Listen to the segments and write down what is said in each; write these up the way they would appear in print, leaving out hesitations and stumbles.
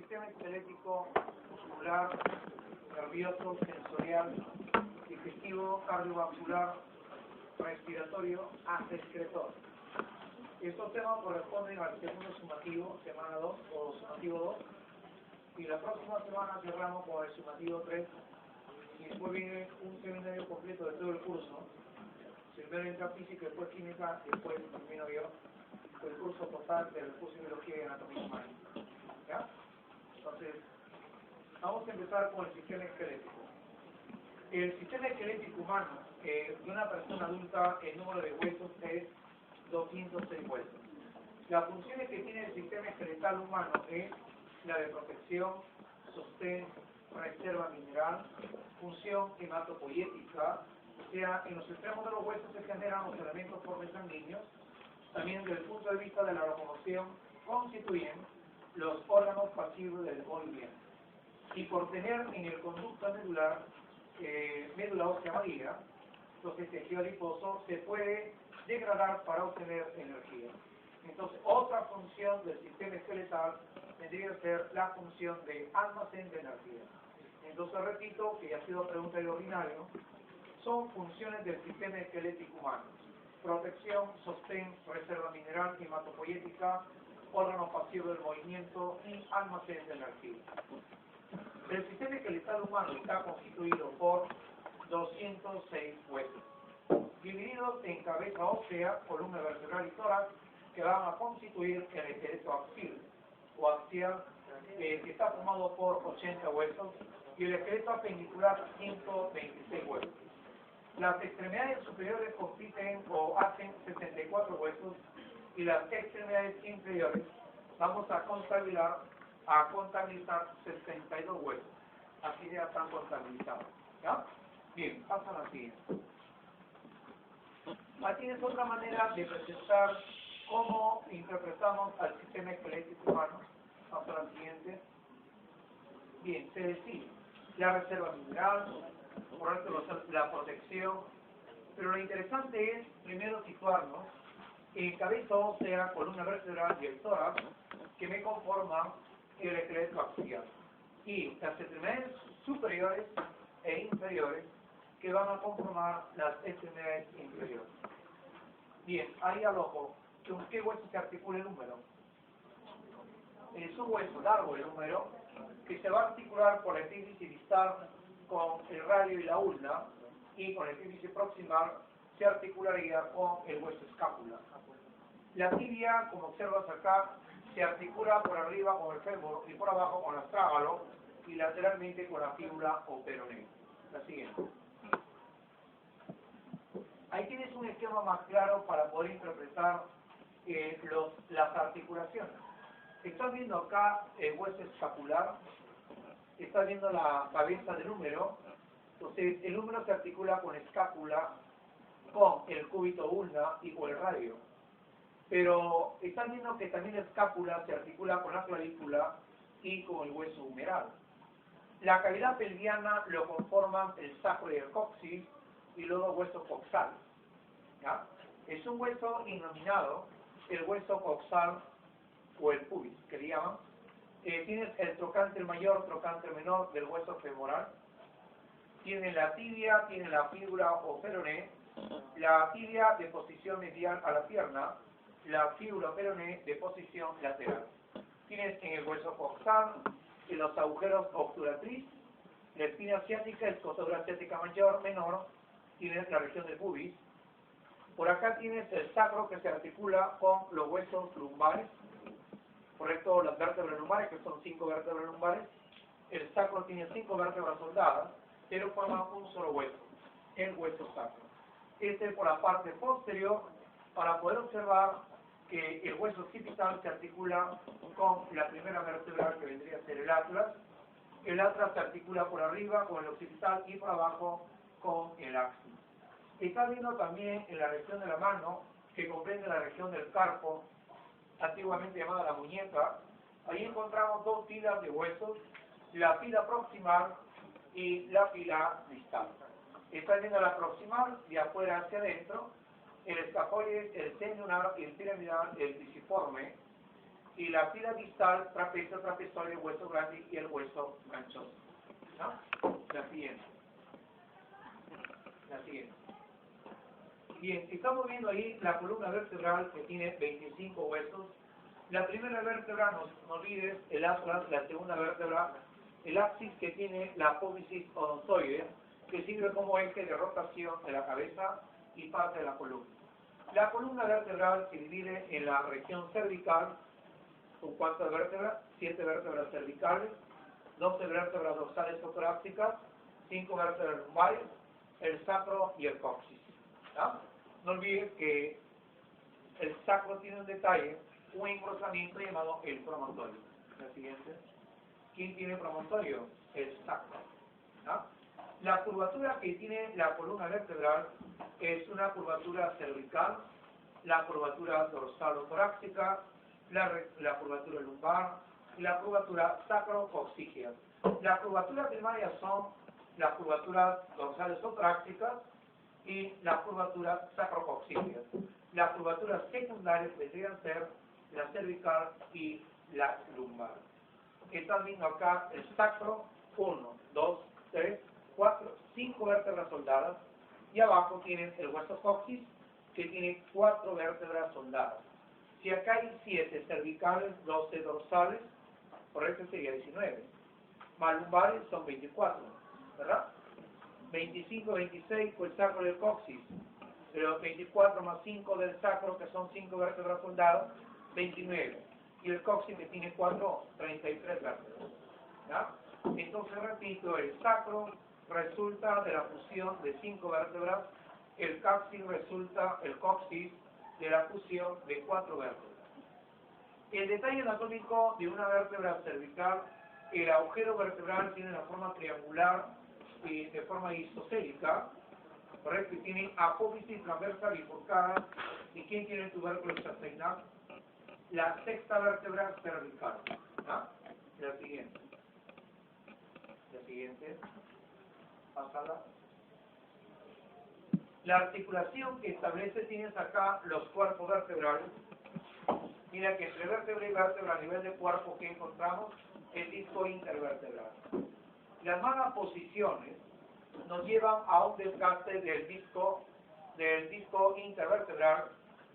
sistema esquelético, muscular, nervioso, sensorial, digestivo, cardiovascular, respiratorio, hasta excretor. Estos temas corresponden al segundo sumativo, semana 2 o sumativo 2, y la próxima semana cerramos con el sumativo 3, y después viene un seminario completo de todo el curso. Primero entra física, después química, después termino yo el curso total del curso de biología y anatomía humana. ¿Ya? Entonces, vamos a empezar con el sistema esquelético. El sistema esquelético humano de una persona adulta, el número de huesos es 206 huesos. Las funciones que tiene el sistema esqueletal humano es la de protección, sostén, reserva mineral, función hematopoyética, o sea, en los extremos de los huesos se generan los elementos sanguíneos. También desde el punto de vista de la locomoción constituyen los órganos pasivos del movimiento. Y por tener en el conducto medular médula ósea amarilla, entonces el tejido adiposo se puede degradar para obtener energía. Entonces, otra función del sistema esqueletal tendría que ser la función de almacén de energía. Entonces, repito, que ya ha sido pregunta de ordinario, son funciones del sistema esquelético humano: protección, sostén, reserva mineral, hematopoyética, órgano pasivo del movimiento y almacén de energía. El sistema esqueletal humano está constituido por 206 huesos, divididos en cabeza ósea, columna vertebral y tórax, que van a constituir el esqueleto axial, que está formado por 80 huesos, y el esqueleto apendicular 126 huesos. Las extremidades superiores compiten o hacen 64 huesos, y las extremidades inferiores vamos a contabilizar 62 huesos. Así ya están contabilizados. ¿Ya? Bien, paso a la siguiente. Aquí es otra manera de presentar cómo interpretamos al sistema esquelético humano. Paso a la siguiente. Bien, se decide la reserva mineral, la protección, pero lo interesante es primero situarnos en cabeza ósea, columna vertebral y el tórax, que me conforman el esqueleto axial, y las extremidades superiores e inferiores que van a conformar las extremidades inferiores. Bien, ahí al ojo, ¿con qué hueso se articula el húmero? Es un hueso largo el húmero, que se va a articular por la epífisis distal con el radio y la ulna, y con el epífisis proximal se articularía con el hueso escápula. La tibia, como observas acá, se articula por arriba con el fémur y por abajo con el astrágalo, y lateralmente con la fíbula o peroné. La siguiente. Ahí tienes un esquema más claro para poder interpretar las articulaciones. Estás viendo acá el hueso escapular, estás viendo la cabeza del húmero. Entonces el húmero se articula con escápula, con el cúbito ulna y con el radio. Pero estás viendo que también la escápula se articula con la clavícula y con el hueso humeral. La cavidad pelviana lo conforman el sacro y el coxis, y luego hueso coxal. ¿Ya? Es un hueso innominado, el hueso coxal o el pubis, que le llaman. Tienes el trocánter mayor, trocánter menor del hueso femoral. Tiene la tibia, tiene la fíbula o peroné, la tibia de posición medial a la pierna, la fíbula peroné de posición lateral. Tienes en el hueso coxal en los agujeros obturatriz, la espina asiática, escotadura asiática mayor, menor, tienes la región del pubis. Por acá tienes el sacro, que se articula con los huesos lumbares, correcto, las vértebras lumbares, que son 5 vértebras lumbares. El sacro tiene 5 vértebras soldadas, pero forma un solo hueso, el hueso sacro. Este por la parte posterior, para poder observar que el hueso occipital se articula con la primera vértebra, que vendría a ser el atlas. El atlas se articula por arriba con el occipital y por abajo con el axis. Está viendo también en la región de la mano, que comprende la región del carpo, antiguamente llamada la muñeca. Ahí encontramos dos filas de huesos, la fila proximal y la fila distal. Está viendo la proximal de afuera hacia adentro, el escafoides, el tendunar, el piramidal, el pisiforme. y la fila distal, trapecio, trapezoide, hueso grande y el hueso ganchoso. ¿No? La siguiente. La siguiente. Bien, estamos viendo ahí la columna vertebral que tiene 25 huesos. La primera vértebra, no olvides, el atlas, la segunda vértebra, el axis que tiene la apófisis odontoide, que sirve como eje de rotación de la cabeza y parte de la columna. La columna vertebral se divide en la región cervical, con ¿cuántas vértebras? 7 vértebras cervicales, 12 vértebras dorsales o torácicas, 5 vértebras lumbares, el sacro y el coxis. ¿Ah? No olvides que el sacro tiene un detalle, un engrosamiento llamado el promontorio. La siguiente. ¿Quién tiene promontorio? El sacro. ¿Ah? La curvatura que tiene la columna vertebral es una curvatura cervical, la curvatura dorsal o torácica, la curvatura lumbar y la curvatura sacro-coxígea. Las curvaturas primarias son las curvaturas dorsales o torácicas y las curvaturas sacro-coxígeas. Las curvaturas secundarias deberían ser la cervical y la lumbar. Están viendo acá el sacro, 1, 2, 3, 4, 5 vértebras soldadas, y abajo tienen el hueso coxis, que tiene 4 vértebras soldadas. Si acá hay 7 cervicales, 12 dorsales, por eso sería 19. Más lumbares son 24, ¿verdad? 25, 26, pues el sacro del coxis. Pero 24 más 5 del sacro, que son 5 vértebras soldadas, 29. Y el coxis que tiene 4, 33 vértebras. ¿Ya? Entonces, repito, el sacro resulta de la fusión de 5 vértebras, el coxis resulta, el coxis, de la fusión de 4 vértebras. El detalle anatómico de una vértebra cervical, el agujero vertebral tiene una forma triangular y de forma isocélica, ¿correcto? Y tiene apófisis transversa bifurcada. ¿Y quién tiene el tubérculo extrasternal? La sexta vértebra cervical. ¿Ah? La siguiente. La siguiente. Pasada. La articulación que establece, tienes acá los cuerpos vertebrales. Mira que entre vértebra y vértebra a nivel de cuerpo que encontramos el disco intervertebral. Las malas posiciones nos llevan a un desgaste del disco intervertebral,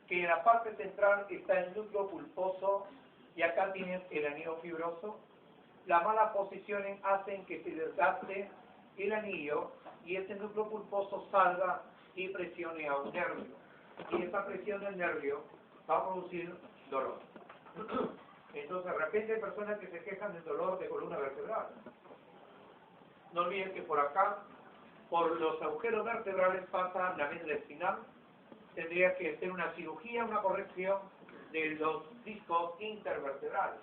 que en la parte central está el núcleo pulposo y acá tienes el anillo fibroso. Las malas posiciones hacen que se desgaste el anillo y ese núcleo pulposo salga y presione a un nervio. Y esa presión del nervio va a producir dolor. Entonces, de repente hay personas que se quejan del dolor de columna vertebral. No olviden que por acá, por los agujeros vertebrales pasa la médula espinal. Tendría que hacer una cirugía, una corrección de los discos intervertebrales.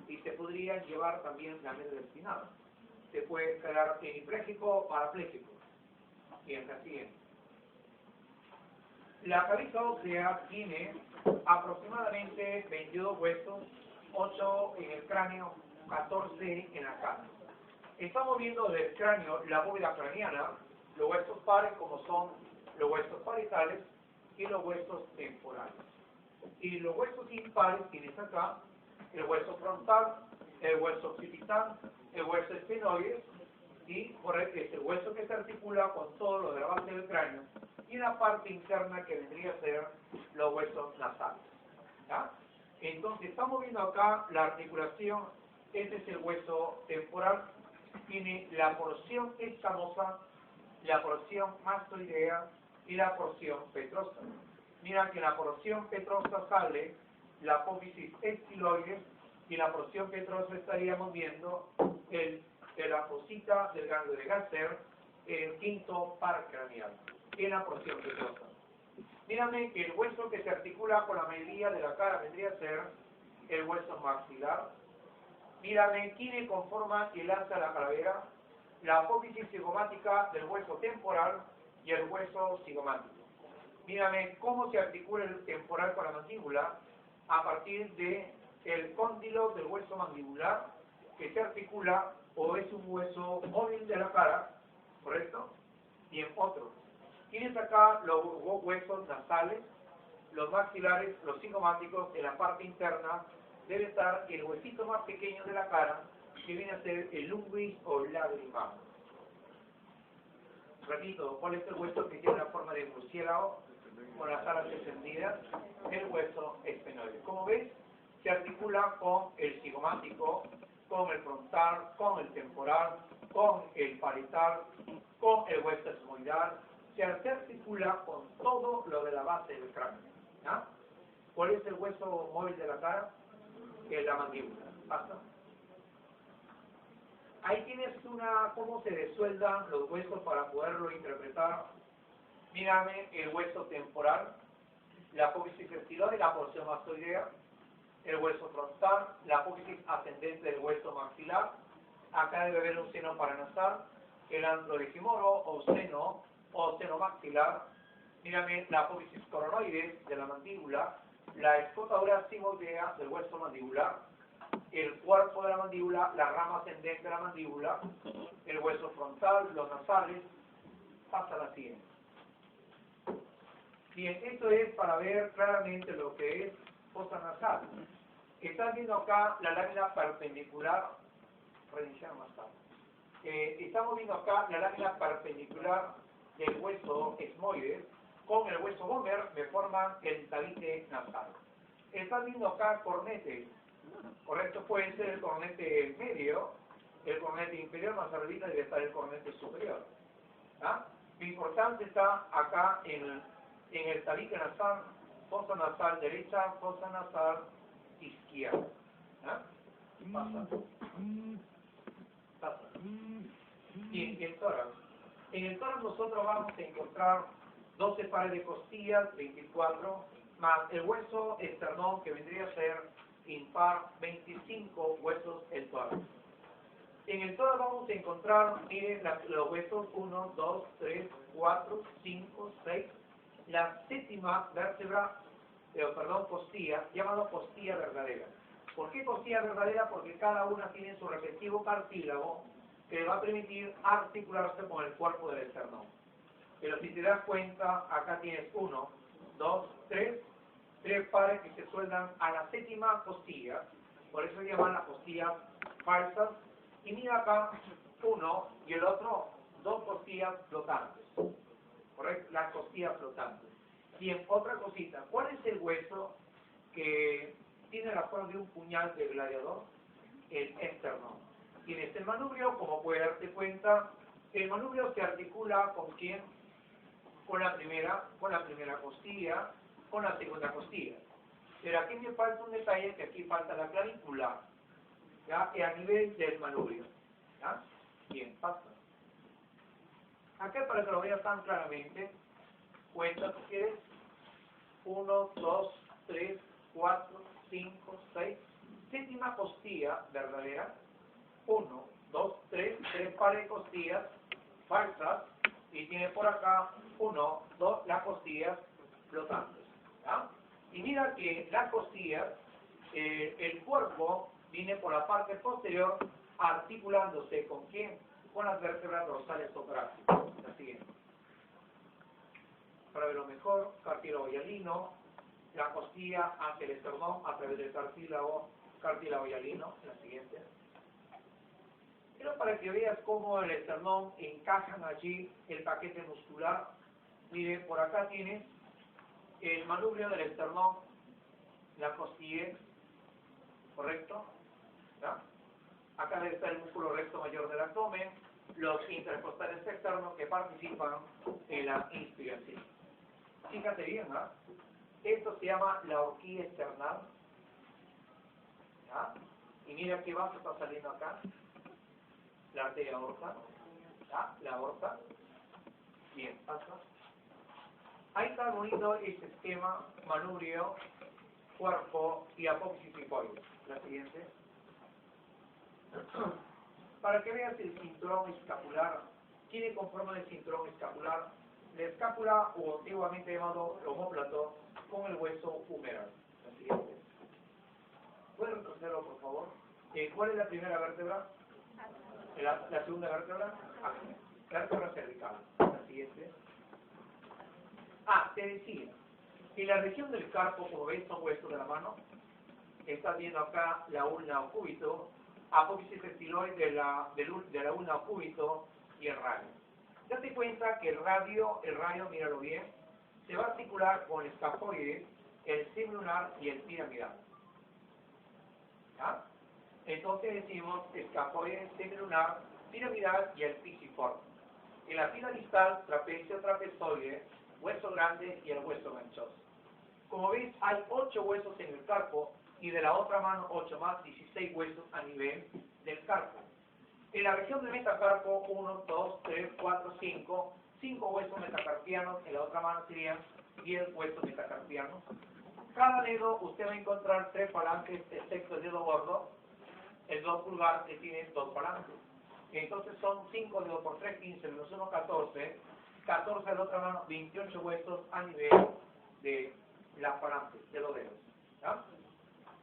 Y se podría llevar también la médula espinal. Se puede quedar hemipléjico o parapléjico. Bien, la siguiente. La cabeza ósea tiene aproximadamente 22 huesos, 8 en el cráneo, 14 en la cara. Estamos viendo del cráneo la bóveda craneana, los huesos pares como son los huesos parietales y los huesos temporales. Y los huesos impares tienes acá el hueso frontal, el hueso occipital, el hueso esfenoide y por el que es el hueso que se articula con todo lo de la base del cráneo y la parte interna que vendría a ser los huesos nasales. ¿Ya? Entonces estamos viendo acá la articulación, este es el hueso temporal, tiene la porción escamosa, la porción mastoidea y la porción petrosa. Mira que en la porción petrosa sale la apófisis estiloide y la porción petrosa estaríamos viendo la fosita del ganglio de Gasser, el quinto par craneal, en la porción petrosa. Mírame que el hueso que se articula con la medilla de la cara vendría a ser el hueso maxilar. Mírame quién conforma y lanza la calavera, la apófisis cigomática del hueso temporal y el hueso cigomático. Mírame cómo se articula el temporal con la mandíbula a partir del cóndilo del hueso mandibular que se articula o es un hueso móvil de la cara, ¿correcto? Y en otro. Tienes acá los huesos nasales, los maxilares, los cigomáticos en la parte interna debe estar el huesito más pequeño de la cara, que viene a ser el lumbis o lágrima. Repito, ¿cuál es el hueso que tiene la forma de murciélago con las alas extendidas? El hueso esfenoide. Como ves, se articula con el cigomático, con el frontal, con el temporal, con el parietal, con el hueso esmoidal. Se articula con todo lo de la base del cráneo. ¿Ya? ¿Cuál es el hueso móvil de la cara? La mandíbula. ¿Basta? Ahí tienes cómo se desueldan los huesos para poderlo interpretar. Mírame el hueso temporal, la apófisis vestibular y la porción mastoidea, el hueso frontal, la apófisis ascendente del hueso maxilar. Acá debe haber un seno paranasal, el antro de Himuro o seno maxilar. Mírame la apófisis coronoide de la mandíbula, la escotadura sigmoidea del hueso mandibular, el cuerpo de la mandíbula, la rama ascendente de la mandíbula, el hueso frontal, los nasales. Pasa la siguiente. Bien, esto es para ver claramente lo que es fosa nasal. Están viendo acá la lámina perpendicular. Reiniciar más tarde. Estamos viendo acá la lámina perpendicular del hueso esmoides con el hueso gómer, me forman el tabique nasal. Están viendo acá cornetes. Correcto, puede ser el cornete medio, el cornete inferior, más arriba debe estar el cornete superior. ¿Ah? Lo importante está acá en el tabique nasal, fosa nasal derecha, fosa nasal izquierda. ¿Ah? Pasa. Y el tórax. En el tórax nosotros vamos a encontrar 12 pares de costillas, 24, más el hueso esternón que vendría a ser impar, 25 huesos el tórax. En el tórax vamos a encontrar, miren, los huesos 1, 2, 3, 4, 5, 6. La séptima vértebra, costilla, llamada costilla verdadera. ¿Por qué costilla verdadera? Porque cada una tiene su respectivo cartílago que le va a permitir articularse con el cuerpo del esternón. Pero si te das cuenta, acá tienes 1, 2, 3 pares que se sueldan a la séptima costilla, por eso se llaman las costillas falsas. Y mira acá, uno y el otro, 2 costillas flotantes. ¿Correcto? Las costillas flotantes. Bien, otra cosita, ¿cuál es el hueso que tiene la forma de un puñal de gladiador? El esternón. Tienes el manubrio, como puedes darte cuenta, el manubrio se articula ¿con quién? Con la primera costilla, con la segunda costilla. Pero aquí me falta un detalle, que aquí falta la clavícula, ¿ya? Y a nivel del manubrio. ¿Ya? Bien, pasa. Acá para que lo veas tan claramente, cuenta si quieres, 1, 2, 3, 4, 5, 6, séptima costilla verdadera, 1, 2, 3 pares de costillas falsas, y tiene por acá 1, 2, las costillas flotantes. ¿Ya? Y mira que las costillas, el cuerpo viene por la parte posterior articulándose ¿con quién? Con las vértebras dorsales o torácicas. La siguiente. Para verlo mejor, cartílago hialino, la costilla hacia el esternón a través del cartílago hialino. La siguiente. Pero para que veas cómo el esternón encajan allí el paquete muscular, mire, por acá tienes el manubrio del esternón, la costilla, ¿correcto? ¿Ya? Acá debe estar el músculo recto mayor del abdomen, los intercostales externos que participan en la inspiración. Fíjate bien, ¿verdad? Esto se llama la horquilla external. ¿Ya? Y mira qué vaso está saliendo acá. La arteria aorta. ¿Ya? La aorta. Bien, pasa. Ahí está bonito este esquema, manubrio, cuerpo y apófisis hipoide. La siguiente. Para que veas el cinturón escapular, tiene con forma de cinturón escapular la escápula o antiguamente llamado omóplato con el hueso humeral. La siguiente. ¿Pueden retrocederlo, por favor? ¿Cuál es la primera vértebra? La segunda vértebra. Vértebra cervical. La siguiente. Te decía, en la región del carpo, como veis, son huesos de la mano. estás viendo acá la ulna o cúbito, apófisis estiloide de la ulna o cúbito y el radio. Date cuenta que el radio, míralo bien, se va a articular con el escafoide, el semilunar y el piramidal. ¿Ya? Entonces decimos escafoide, semilunar, piramidal y el pisiforme. En la fila distal, trapecio, trapezoide, hueso grande y el hueso ganchoso. Como ves, hay 8 huesos en el carpo y de la otra mano 8 más, 16 huesos a nivel del carpo. En la región del metacarpo, 1, 2, 3, 4, 5 huesos metacarpianos, en la otra mano serían 10 huesos metacarpianos. Cada dedo usted va a encontrar 3 falanges, excepto el dedo gordo, el 2 pulgar que tiene 2 falanges. Entonces son 5 dedos por 3, 15, menos 1, 14, 14 de la otra mano, 28 huesos a nivel de las falanges, de los dedos. ¿Ya?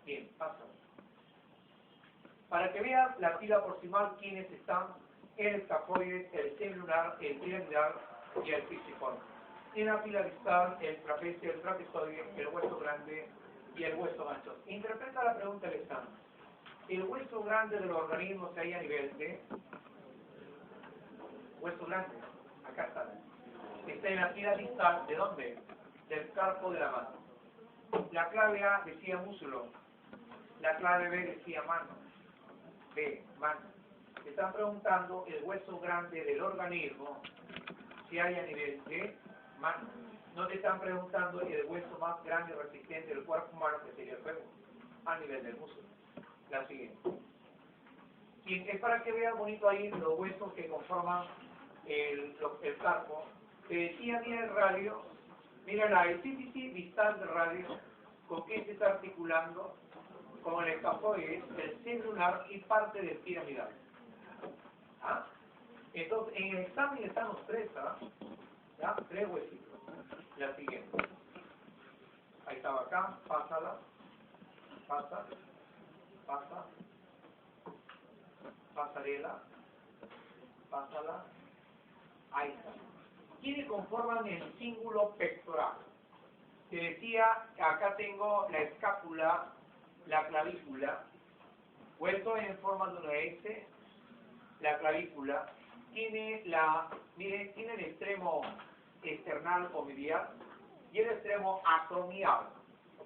Bien, pasa. Para que vean la fila proximal, quienes están el escafoide, el semilunar, el piramidal y el pisiforme. En la fila distal, el trapecio, el trapezoide, el hueso grande y el hueso ganchoso. Interpreta la pregunta del examen. El hueso grande del organismo se halla a nivel de hueso grande. Acá está. Está en la fila distal, ¿de dónde? Del carpo de la mano. La clave A decía músculo. La clave B decía mano. B, mano. Te están preguntando el hueso grande del organismo si hay a nivel de mano. No te están preguntando el hueso más grande y resistente del cuerpo humano, que sería el fémur, a nivel del músculo. La siguiente. Y es para que vean bonito ahí los huesos que conforman el carpo. Te decía, mira el radio, mira la epífisis distal del radio, con qué se está articulando, con el escafoide, el semilunar y parte del piramidal. ¿Ah? Entonces, en el examen están los 3, ¿ah? ¿Ya? 3 huesitos. La siguiente. Ahí estaba acá, pásala, pasa, pasarela, pásala, ahí está. ¿Quiénes conforman el cíngulo pectoral? Te decía, acá tengo la escápula, la clavícula, hueso en forma de una S, la clavícula, tiene tiene el extremo external o medial y el extremo acromial.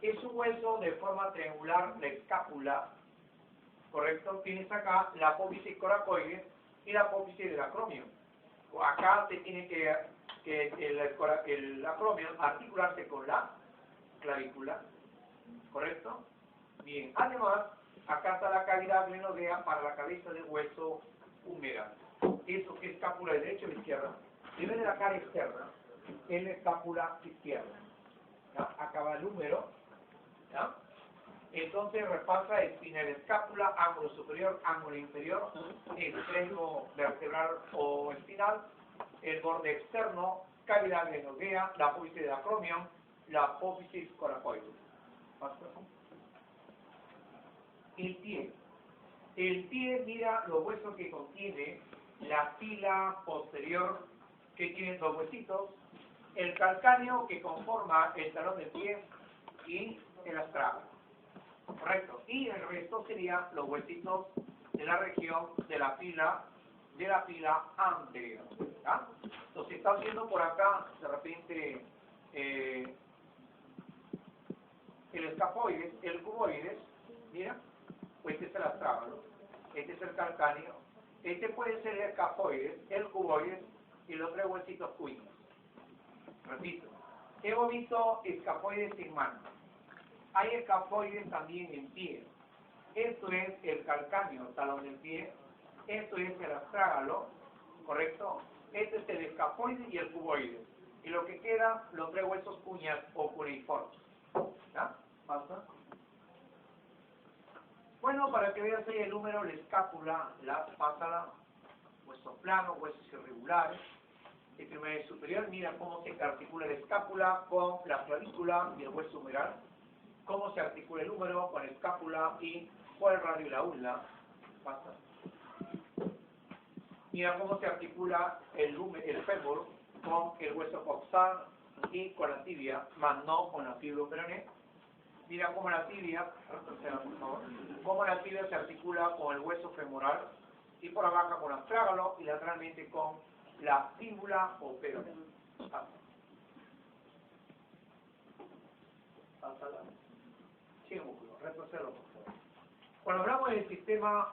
Es un hueso de forma triangular, la escápula, ¿correcto? Tienes acá la apófisis coracoides y la apófisis del acromio. Acá se tiene que el acromio articularse con la clavícula, ¿correcto? Bien, además, acá está la cavidad glenoidea para la cabeza del hueso humeral. Eso que es escápula derecha o izquierda. Debe de la cara externa, es la escápula izquierda. ¿Ya? Acá va el húmero. ¿Ya? Entonces repasa espinal, escápula, ángulo superior, ángulo inferior, extremo vertebral o espinal, el borde externo, cavidad glenoidea, la apófisis del acromio, la apófisis coracoides. El pie. El pie, mira los huesos que contiene, la fila posterior que tiene 2 huesitos, el calcáneo que conforma el talón del pie y el astrágalo. Correcto. Y el resto serían los huesitos de la región de la fila anterior. ¿Ya? Entonces están viendo por acá, de repente, el escafoides, el cuboides, mira, pues este es el astrágalo, este es el calcáneo, este puede ser el escafoides, el cuboides y los 3 huesitos cuinos. Repito, hemos visto escafoides sin mano. Hay escafoides también en pie. Esto es el calcáneo, talón del pie. Esto es el astrágalo, ¿correcto? Este es el escafoide y el cuboide. Y lo que queda, los 3 huesos cuñas o cuneiformes. ¿Ya? ¿Pasa? Bueno, para que veas ahí el número, la escápula, la pásala, hueso plano, huesos irregulares. El primer superior, mira cómo se articula la escápula con la clavícula y el hueso humeral. Cómo se articula el húmero con la escápula y con el radio y la ulna. Pasa. Mira cómo se articula el fémur con el hueso coxal y con la tibia, más no con la fibra peroné. Mira cómo la tibia, retroceda por favor, cómo la tibia se articula con el hueso femoral y por abajo con el astrágalo y lateralmente con la fíbula o péroné. Pásala. Sigue músculo, retrocédelo por favor. Cuando hablamos del sistema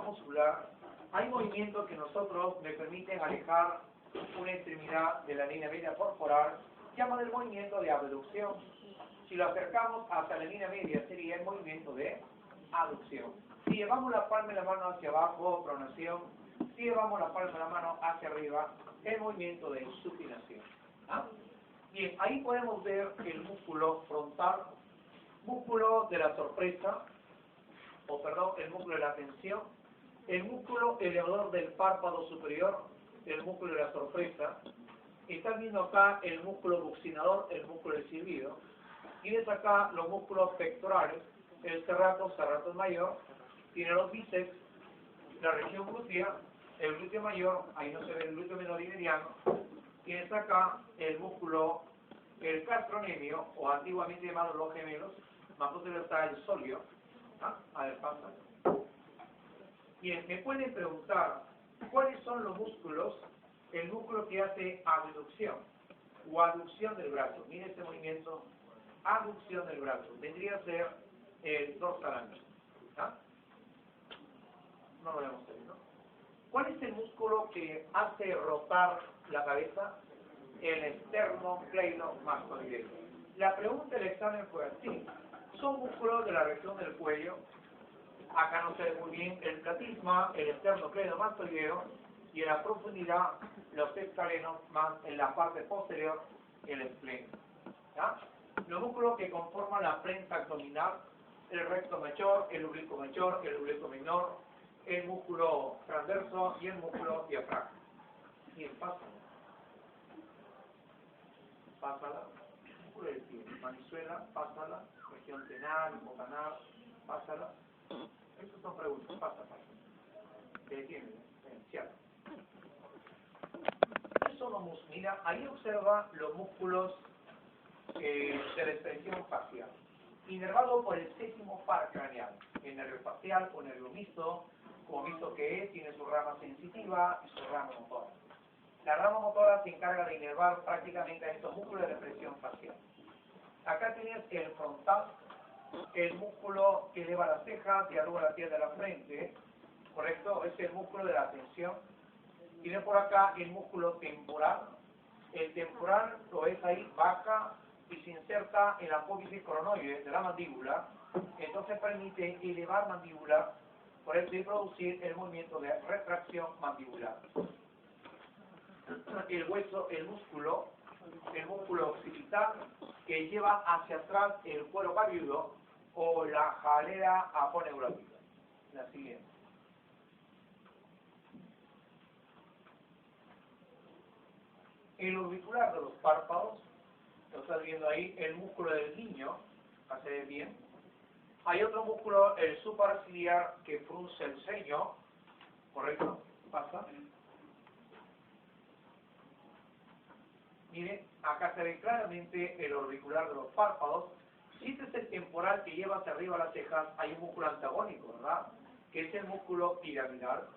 muscular, hay movimientos que nosotros le permiten alejar una extremidad de la línea media corporal, llaman el movimiento de abducción. Si lo acercamos hasta la línea media sería el movimiento de aducción. Si llevamos la palma de la mano hacia abajo, pronación. Si llevamos la palma de la mano hacia arriba, el movimiento de supinación. ¿Ah? Bien, ahí podemos ver el músculo frontal, músculo de la sorpresa, el músculo de la tensión, el músculo elevador del párpado superior, el músculo de la sorpresa. Están viendo acá el músculo buccinador, el músculo del silbido. Tienes acá los músculos pectorales, el serrato mayor, tiene los bíceps, la región glútea, el glúteo mayor, ahí no se ve el glúteo menor y mediano. Tienes acá el músculo, el gastrocnemio, o antiguamente llamado los gemelos, más posterior está el sóleo. ¿Ah? A ver, pasa. Bien, me pueden preguntar, ¿cuáles son los músculos? El músculo que hace abducción o aducción del brazo. Mire este movimiento, aducción del brazo. Vendría a ser el dorsal ancho. ¿Ah? No lo vemos ahí, ¿no? ¿Cuál es el músculo que hace rotar la cabeza? El esternocleidomastoideo. La pregunta del examen fue así. Son músculos de la región del cuello. Acá no se ve muy bien el platisma, el esternocleidomastoideo, y en la profundidad los escalenos, más en la parte posterior el espleno. ¿Ya? Los músculos que conforman la prensa abdominal, el recto mayor, el oblicuo mayor, el oblicuo menor, el músculo transverso y el músculo diafragma. Bien, pásala. Pásala. Músculo del pie, manizuela, pásala. Región tenal, hipocanal, pásala. Estas son preguntas, pasa. Te detiene, cierto. Eso no, mira, ahí observa los músculos de la expresión facial, inervado por el séptimo par craneal, el nervio facial o nervio mixto, como visto que es, tiene su rama sensitiva y su rama motora. La rama motora se encarga de inervar prácticamente a estos músculos de la expresión facial. Acá tienes el frontal, el músculo que eleva las cejas y arruga la piel de la frente, ¿correcto? Es el músculo de la tensión. Tiene por acá el músculo temporal. El temporal lo ves ahí, baja y se inserta en la apófisis coronoide de la mandíbula, entonces permite elevar mandíbula, por eso y producir el movimiento de retracción mandibular. El hueso, el músculo occipital que lleva hacia atrás el cuero cabelludo o la jalea aponeurótica. La siguiente. El orbicular de los párpados, lo estás viendo ahí, el músculo del niño, hace bien. Hay otro músculo, el supraciliar, que frunce el ceño, ¿correcto? Pasa. Miren, acá se ve claramente el orbicular de los párpados. Si este es el temporal que lleva hacia arriba las cejas, hay un músculo antagónico, ¿verdad? Que es el músculo piramidal.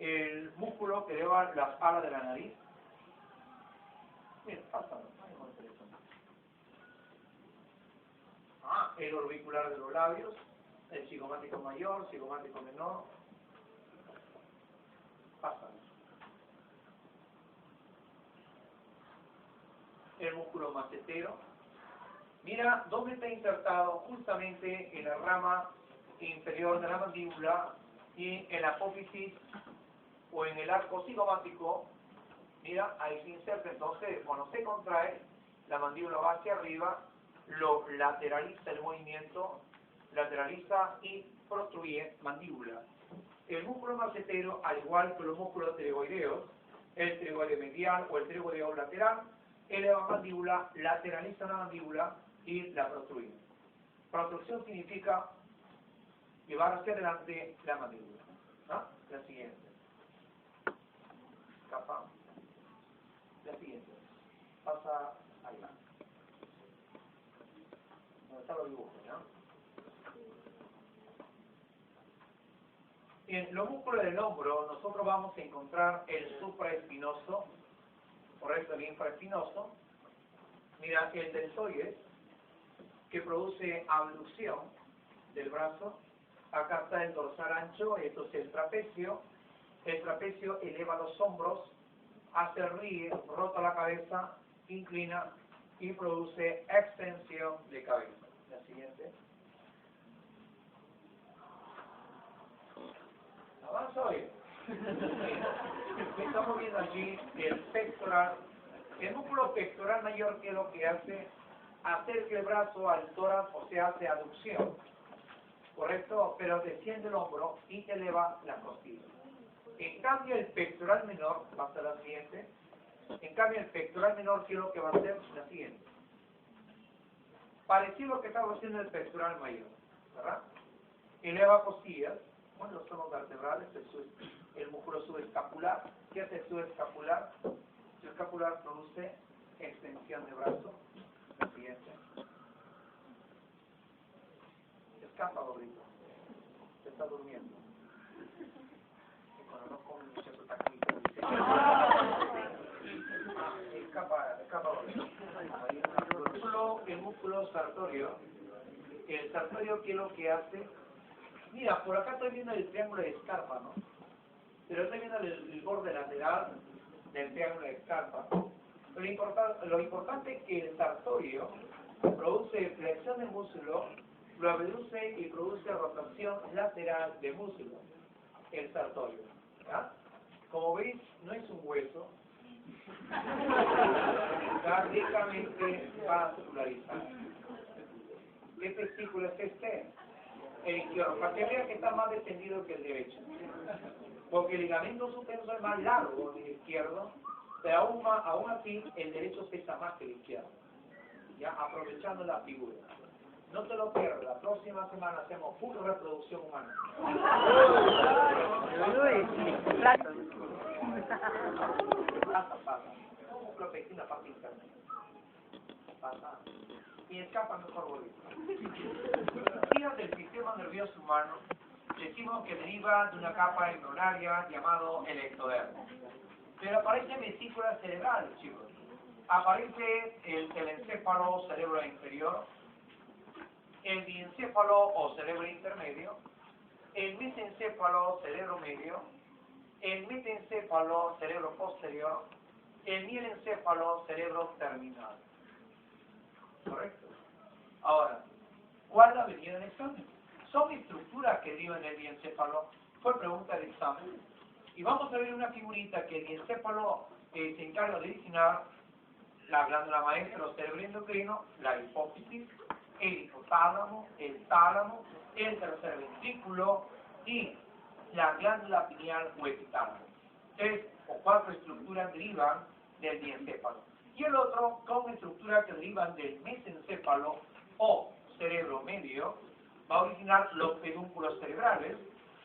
El músculo que lleva las alas de la nariz. Miren, pásalo. El orbicular de los labios, el cigomático mayor, cigomático menor. Pásalo. El músculo macetero. Mira dónde está insertado, justamente en la rama inferior de la mandíbula y en la apófisis o en el arco cigomático. Mira, ahí se inserta. Entonces, cuando se contrae, la mandíbula va hacia arriba, lo lateraliza el movimiento, lateraliza y construye mandíbula. El músculo macetero, al igual que los músculos pterygoideos, el pterygoideo medial o el pterygoideo lateral, eleva mandíbula, lateraliza la mandíbula y la protruye. Protrucción significa llevar hacia adelante la mandíbula. ¿Ah? La siguiente. Capa. La siguiente. Pasa allá. quizá lo dibujo, ¿no? En los músculos del hombro nosotros vamos a encontrar el supraespinoso, correcto, el infraespinoso. Mira, el deltoides, que produce abducción del brazo. Acá está el dorsal ancho, esto es el trapecio. El trapecio eleva los hombros, hace ríe, rota la cabeza, inclina y produce extensión de cabeza. La siguiente. Avanza hoy. Estamos viendo allí el pectoral. El músculo pectoral mayor, que es lo que hace, acerca el brazo al tórax, o sea, hace aducción, correcto, pero desciende el hombro y eleva la costilla. En cambio el pectoral menor, va a ser la siguiente. En cambio el pectoral menor, ¿qué es lo que va a hacer? La siguiente. Parecido a lo que estaba haciendo el pectoral mayor, ¿verdad? Eleva costillas. Bueno, los tonos vertebrales, el músculo subescapular. ¿Qué hace el subescapular? El escapular produce extensión de brazo. La siguiente. Escapa, Rodrigo. Se está durmiendo. Y cuando no come mucho su taquito, dice. Escapa, Rodrigo. El músculo sartorio. El sartorio, ¿qué es lo que hace? Mira, por acá estoy viendo el triángulo de Escarpa, ¿no? Pero estoy viendo el borde lateral del triángulo de Escarpa. Lo importante es que el sartorio produce flexión de músculo, lo abduce y produce rotación lateral de músculo. El sartorio. ¿Ya? Como veis, no es un hueso. Está ricamente vascularizado. ¿Qué testículo es este? El izquierdo, para que vean que está más descendido que el derecho. Porque el ligamento subtensor es más largo del izquierdo, pero aún así el derecho pesa más que el izquierdo. Ya, aprovechando la figura. No te lo pierdas, la próxima semana hacemos pura reproducción humana. Pasa. Músculo pectina, parte interna. Pasa. Y escapa mejor volver. Días del sistema nervioso humano, decimos que deriva de una capa embrionaria llamado el ectodermo. Pero aparecen vesículas cerebrales, chicos. Aparece el telencéfalo, cerebro inferior, el diencéfalo o cerebro intermedio, el mesencéfalo, cerebro medio, el metencéfalo, cerebro posterior, el mielencéfalo, cerebro terminal. ¿Correcto? Ahora, ¿cuál es la medida del examen? Son estructuras que derivan del diencéfalo. Fue pregunta del examen. Y vamos a ver una figurita que el diencéfalo se encarga de designar la glándula maestra o cerebro endocrino, la hipófisis, el hipotálamo, el tálamo, el tercer ventrículo y la glándula pineal o epitálamo. 3 o 4 estructuras derivan del diencéfalo. Y el otro con estructuras que derivan del mesencéfalo o cerebro medio, va a originar los pedúnculos cerebrales,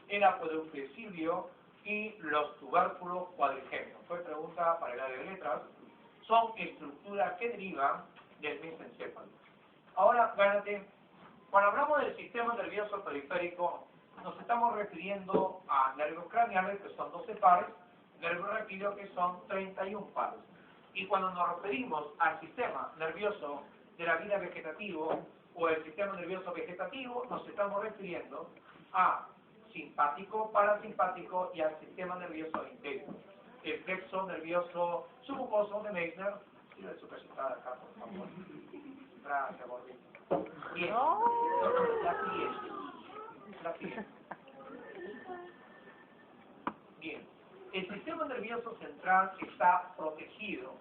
el acueducto silvio y los tubérculos cuadrigémenos. Fue pregunta para el área de letras. Son estructuras que derivan del mesencéfalo. Ahora, gánate, cuando hablamos del sistema nervioso periférico, nos estamos refiriendo a nervios craneales, que son 12 pares, nervios raquídeos, que son 31 pares. Y cuando nos referimos al sistema nervioso de la vida vegetativo o el sistema nervioso vegetativo, nos estamos refiriendo a simpático, parasimpático y al sistema nervioso íntegro. El plexo nervioso submucoso de Meissner, tira su casita acá, por favor. Gracias, gordito. Bien. La siguiente. Bien. El sistema nervioso central está protegido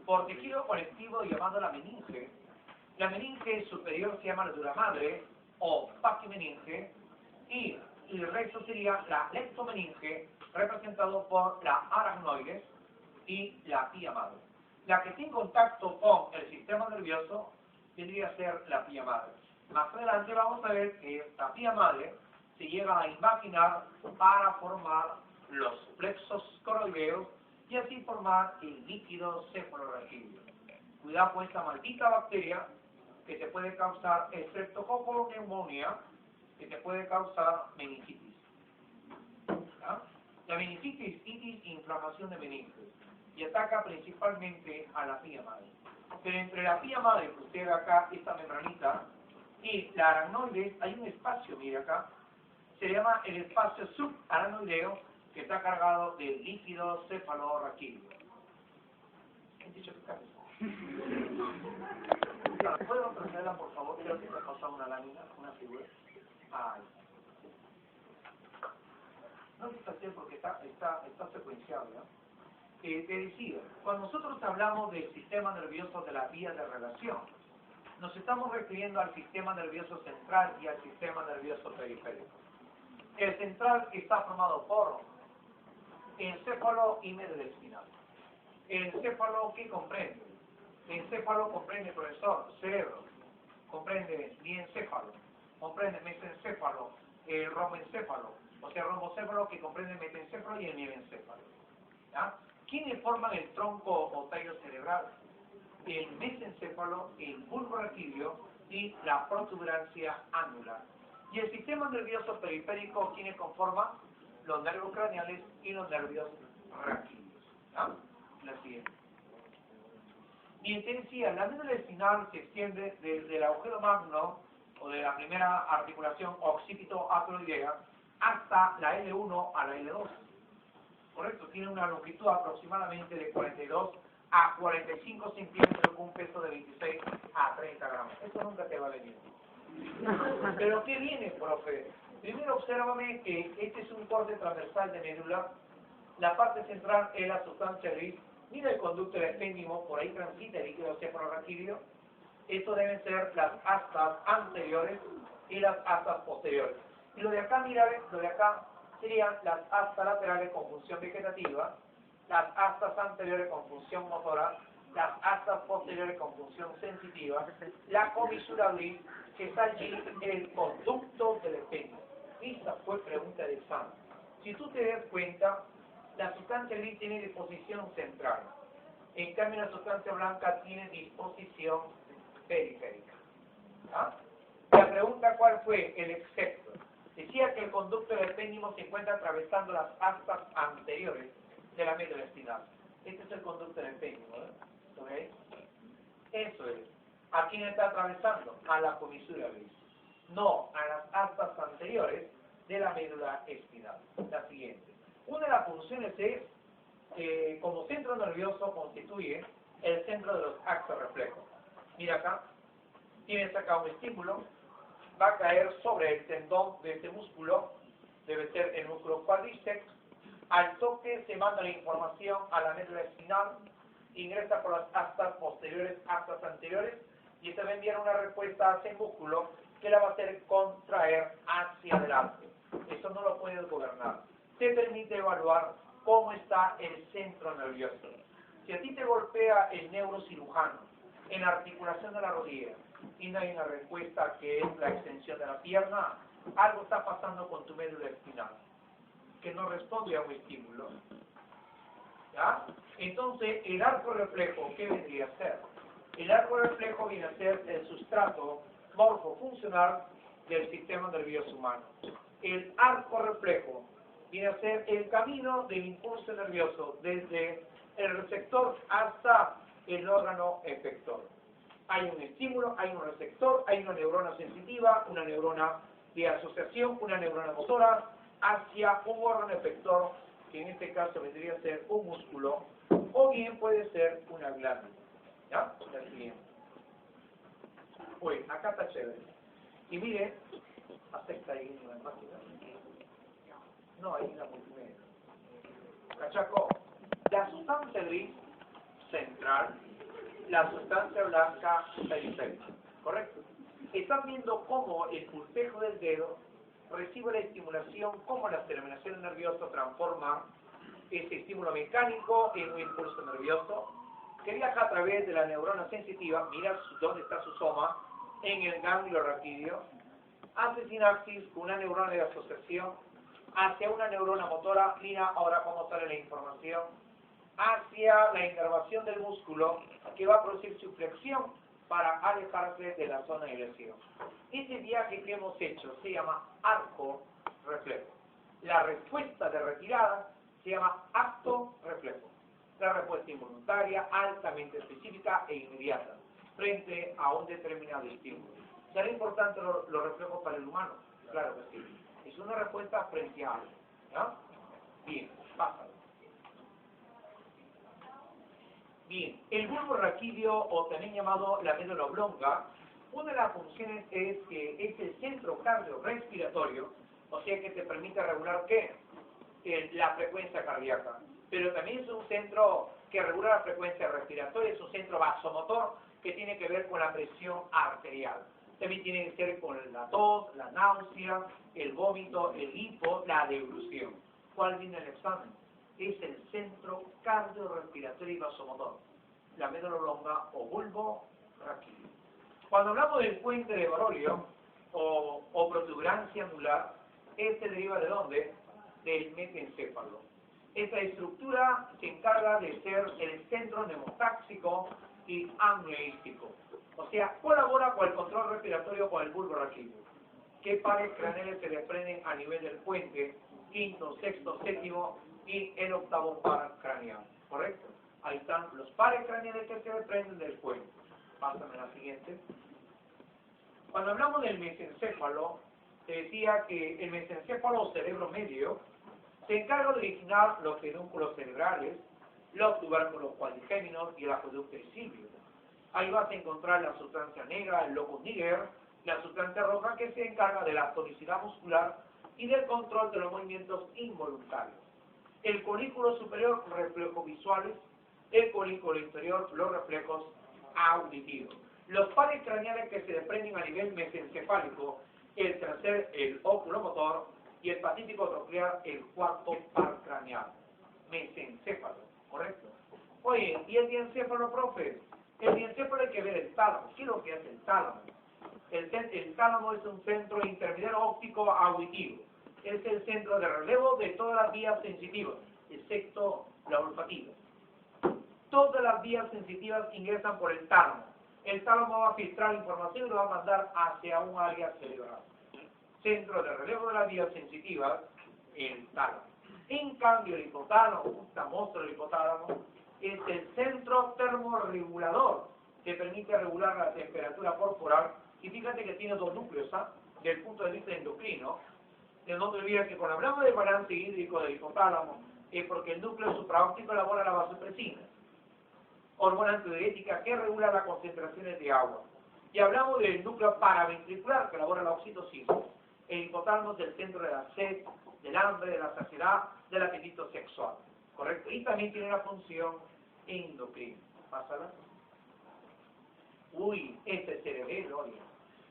por tejido conectivo llamado la meninge. La meninge superior se llama la dura madre o paquimeninge y el resto sería la leptomeninge, representado por la aracnoides y la pía madre. La que tiene contacto con el sistema nervioso tendría que ser la pía madre. Más adelante vamos a ver que esta pía madre se llega a imaginar para formar los plexos coroideos y así formar el líquido cefalorraquídeo. Cuidado con esta maldita bacteria, que te puede causar estreptococo neumonía, que te puede causar meningitis. ¿Ya? La meningitis es inflamación de meninges y ataca principalmente a la pía madre. Pero entre la pía madre, que usted ve acá, esta membranita, y la aracnoides, hay un espacio, mire acá, se llama el espacio subaracnoideo, que está cargado de líquido cefalorraquídeo. ¿Qué dicho que cabe? ¿Puedo traerla, por favor? Creo que me ha pasado una lámina, una figura. Ay. No es así porque está secuenciado, ¿ya? Te decía, cuando nosotros hablamos del sistema nervioso de la vía de relación, nos estamos refiriendo al sistema nervioso central y al sistema nervioso periférico. El central está formado por encéfalo y médula espinal. El encéfalo, ¿qué comprende? El encéfalo comprende, profesor, cerebro, comprende diencéfalo, comprende mesencéfalo, el romboencéfalo, o sea, rombocéfalo que comprende el metencéfalo y el mielencéfalo. ¿Ya? ¿Quiénes forman el tronco o tallo cerebral? El mesencéfalo, el bulbo raquídeo y la protuberancia anular. Y el sistema nervioso periférico, ¿quiénes conforman? Los nervios craneales y los nervios raquídeos. ¿Ya? La siguiente. Y te decía, la médula espinal se extiende desde el agujero magno o de la primera articulación occipito-acroidea hasta la L1 a la L2. Correcto, tiene una longitud aproximadamente de 42 a 45 centímetros con un peso de 26 a 30 gramos. Eso nunca te va a venir. ¿Pero qué viene, profe? Primero obsérvame que este es un corte transversal de médula. La parte central es la sustancia gris. Mira el conducto del espéndimo, por ahí transita el líquido cefalorraquídeo. Esto deben ser las astas anteriores y las astas posteriores. Y lo de acá, mira, lo de acá serían las astas laterales con función vegetativa, las astas anteriores con función motora, las astas posteriores con función sensitiva, la comisura gris, que está allí en el conducto del espéndimo. Esta fue pregunta de examen. Si tú te das cuenta, la sustancia gris tiene disposición central. En cambio, la sustancia blanca tiene disposición periférica. ¿Ah? La pregunta, ¿cuál fue? El excepto. Decía que el conducto del espéndimo se encuentra atravesando las astas anteriores de la médula espinal. Este es el conducto del espéndimo, ¿Lo veis? Eso es. ¿A quién está atravesando? A la comisura gris. No, a las astas anteriores de la médula espinal. La siguiente. Una de las funciones es, como centro nervioso, constituye el centro de los axos reflejos. Mira acá, tienes acá un estímulo, va a caer sobre el tendón de este músculo, debe ser el músculo cuádriceps. Al toque se manda la información a la médula espinal, ingresa por las astas posteriores, astas anteriores, y se va a enviar una respuesta a ese músculo que la va a hacer contraer hacia adelante. Eso no lo puedes gobernar. Te permite evaluar cómo está el centro nervioso. Si a ti te golpea el neurocirujano en la articulación de la rodilla y no hay una respuesta que es la extensión de la pierna, algo está pasando con tu médula espinal, que no responde a un estímulo. ¿Ya? Entonces, el arco reflejo, ¿qué vendría a ser? El arco reflejo viene a ser el sustrato morfofuncional del sistema nervioso humano. El arco reflejo viene a ser el camino del impulso nervioso desde el receptor hasta el órgano efector. Hay un estímulo, hay un receptor, hay una neurona sensitiva, una neurona de asociación, una neurona motora, hacia un órgano efector, que en este caso vendría a ser un músculo, o bien puede ser una glándula. ¿Ya? La siguiente. Uy, acá está chévere. Y mire, acepta ahí en la página. No, ahí en la multimedia. Cachaco, la sustancia gris central, la sustancia blanca periférica. ¿Correcto? Están viendo cómo el pulpejo del dedo recibe la estimulación, cómo las terminaciones nerviosas transforman ese estímulo mecánico en un impulso nervioso que viaja a través de la neurona sensitiva, mira dónde está su soma, en el ganglio raquídeo, hace sinapsis con una neurona de asociación, hacia una neurona motora, mira ahora cómo sale la información, hacia la inervación del músculo, que va a producir su flexión, para alejarse de la zona de lesión. Ese viaje que hemos hecho se llama arco reflejo. La respuesta de retirada se llama acto reflejo. La respuesta involuntaria, altamente específica e inmediata, frente a un determinado estímulo. ¿Será importante los reflejos para el humano? Claro que sí. Es una respuesta frente a algo. ¿Ya? Bien, pásalo. Bien, el bulbo raquídeo, o también llamado la médula oblonga, una de las funciones es que es el centro cardiorrespiratorio, o sea que te permite regular ¿qué? La frecuencia cardíaca. Pero también es un centro que regula la frecuencia respiratoria, es un centro vasomotor que tiene que ver con la presión arterial. También tiene que ver con la tos, la náusea, el vómito, el hipo, la deglución. ¿Cuál viene el examen? Es el centro cardiorrespiratorio y vasomotor, la médula oblonga o bulbo raquídeo. Cuando hablamos del puente de Broglie o protuberancia anular, este deriva ¿de dónde? Del mesencéfalo. Esta estructura se encarga de ser el centro neumotáxico y amniótico. O sea, colabora con el control respiratorio con el bulbo raquídeo. ¿Qué pares craneales se desprenden a nivel del puente? Quinto, sexto, séptimo y el octavo par craneal. ¿Correcto? Ahí están los pares craneales que se desprenden del puente. Pásame la siguiente. Cuando hablamos del mesencéfalo, te decía que el mesencéfalo o cerebro medio se encarga de originar los pedúnculos cerebrales, los tubérculos cuadrigéminos y el acueducto silvio. Ahí vas a encontrar la sustancia negra, el locus niger, la sustancia roja que se encarga de la tonicidad muscular y del control de los movimientos involuntarios. El colículo superior, reflejos visuales, el colículo inferior, los reflejos auditivos. Los pares craneales que se desprenden a nivel mesencefálico, el tercer, el oculomotor, y el patítico troclear, el cuarto par craneal. Mesencéfalo, ¿correcto? Oye, ¿y el diencéfalo, profe? El diencéfalo hay que ver el tálamo. ¿Qué es lo que hace el tálamo? El tálamo es un centro intermediario óptico auditivo. Es el centro de relevo de todas las vías sensitivas, excepto la olfativa. Todas las vías sensitivas ingresan por el tálamo. El tálamo va a filtrar información y lo va a mandar hacia un área cerebral. Centro de relevo de las vías sensitivas, el tálamo. En cambio, el hipotálamo, monstruo del hipotálamo, es el centro termorregulador que permite regular la temperatura corporal. Y fíjate que tiene dos núcleos, ¿ah? Desde el punto de vista endocrino. No te olvides que cuando hablamos del balance hídrico del hipotálamo, es porque el núcleo supraóptico elabora la vasopresina, hormona antidiurética que regula las concentraciones de agua. Y hablamos del núcleo paraventricular que elabora la oxitocina. El hipotálamo es el centro de la sed, del hambre, de la saciedad, del apetito sexual. ¿Correcto? Y también tiene una función endocrina. Pásala. Uy, este cerebelo, oye.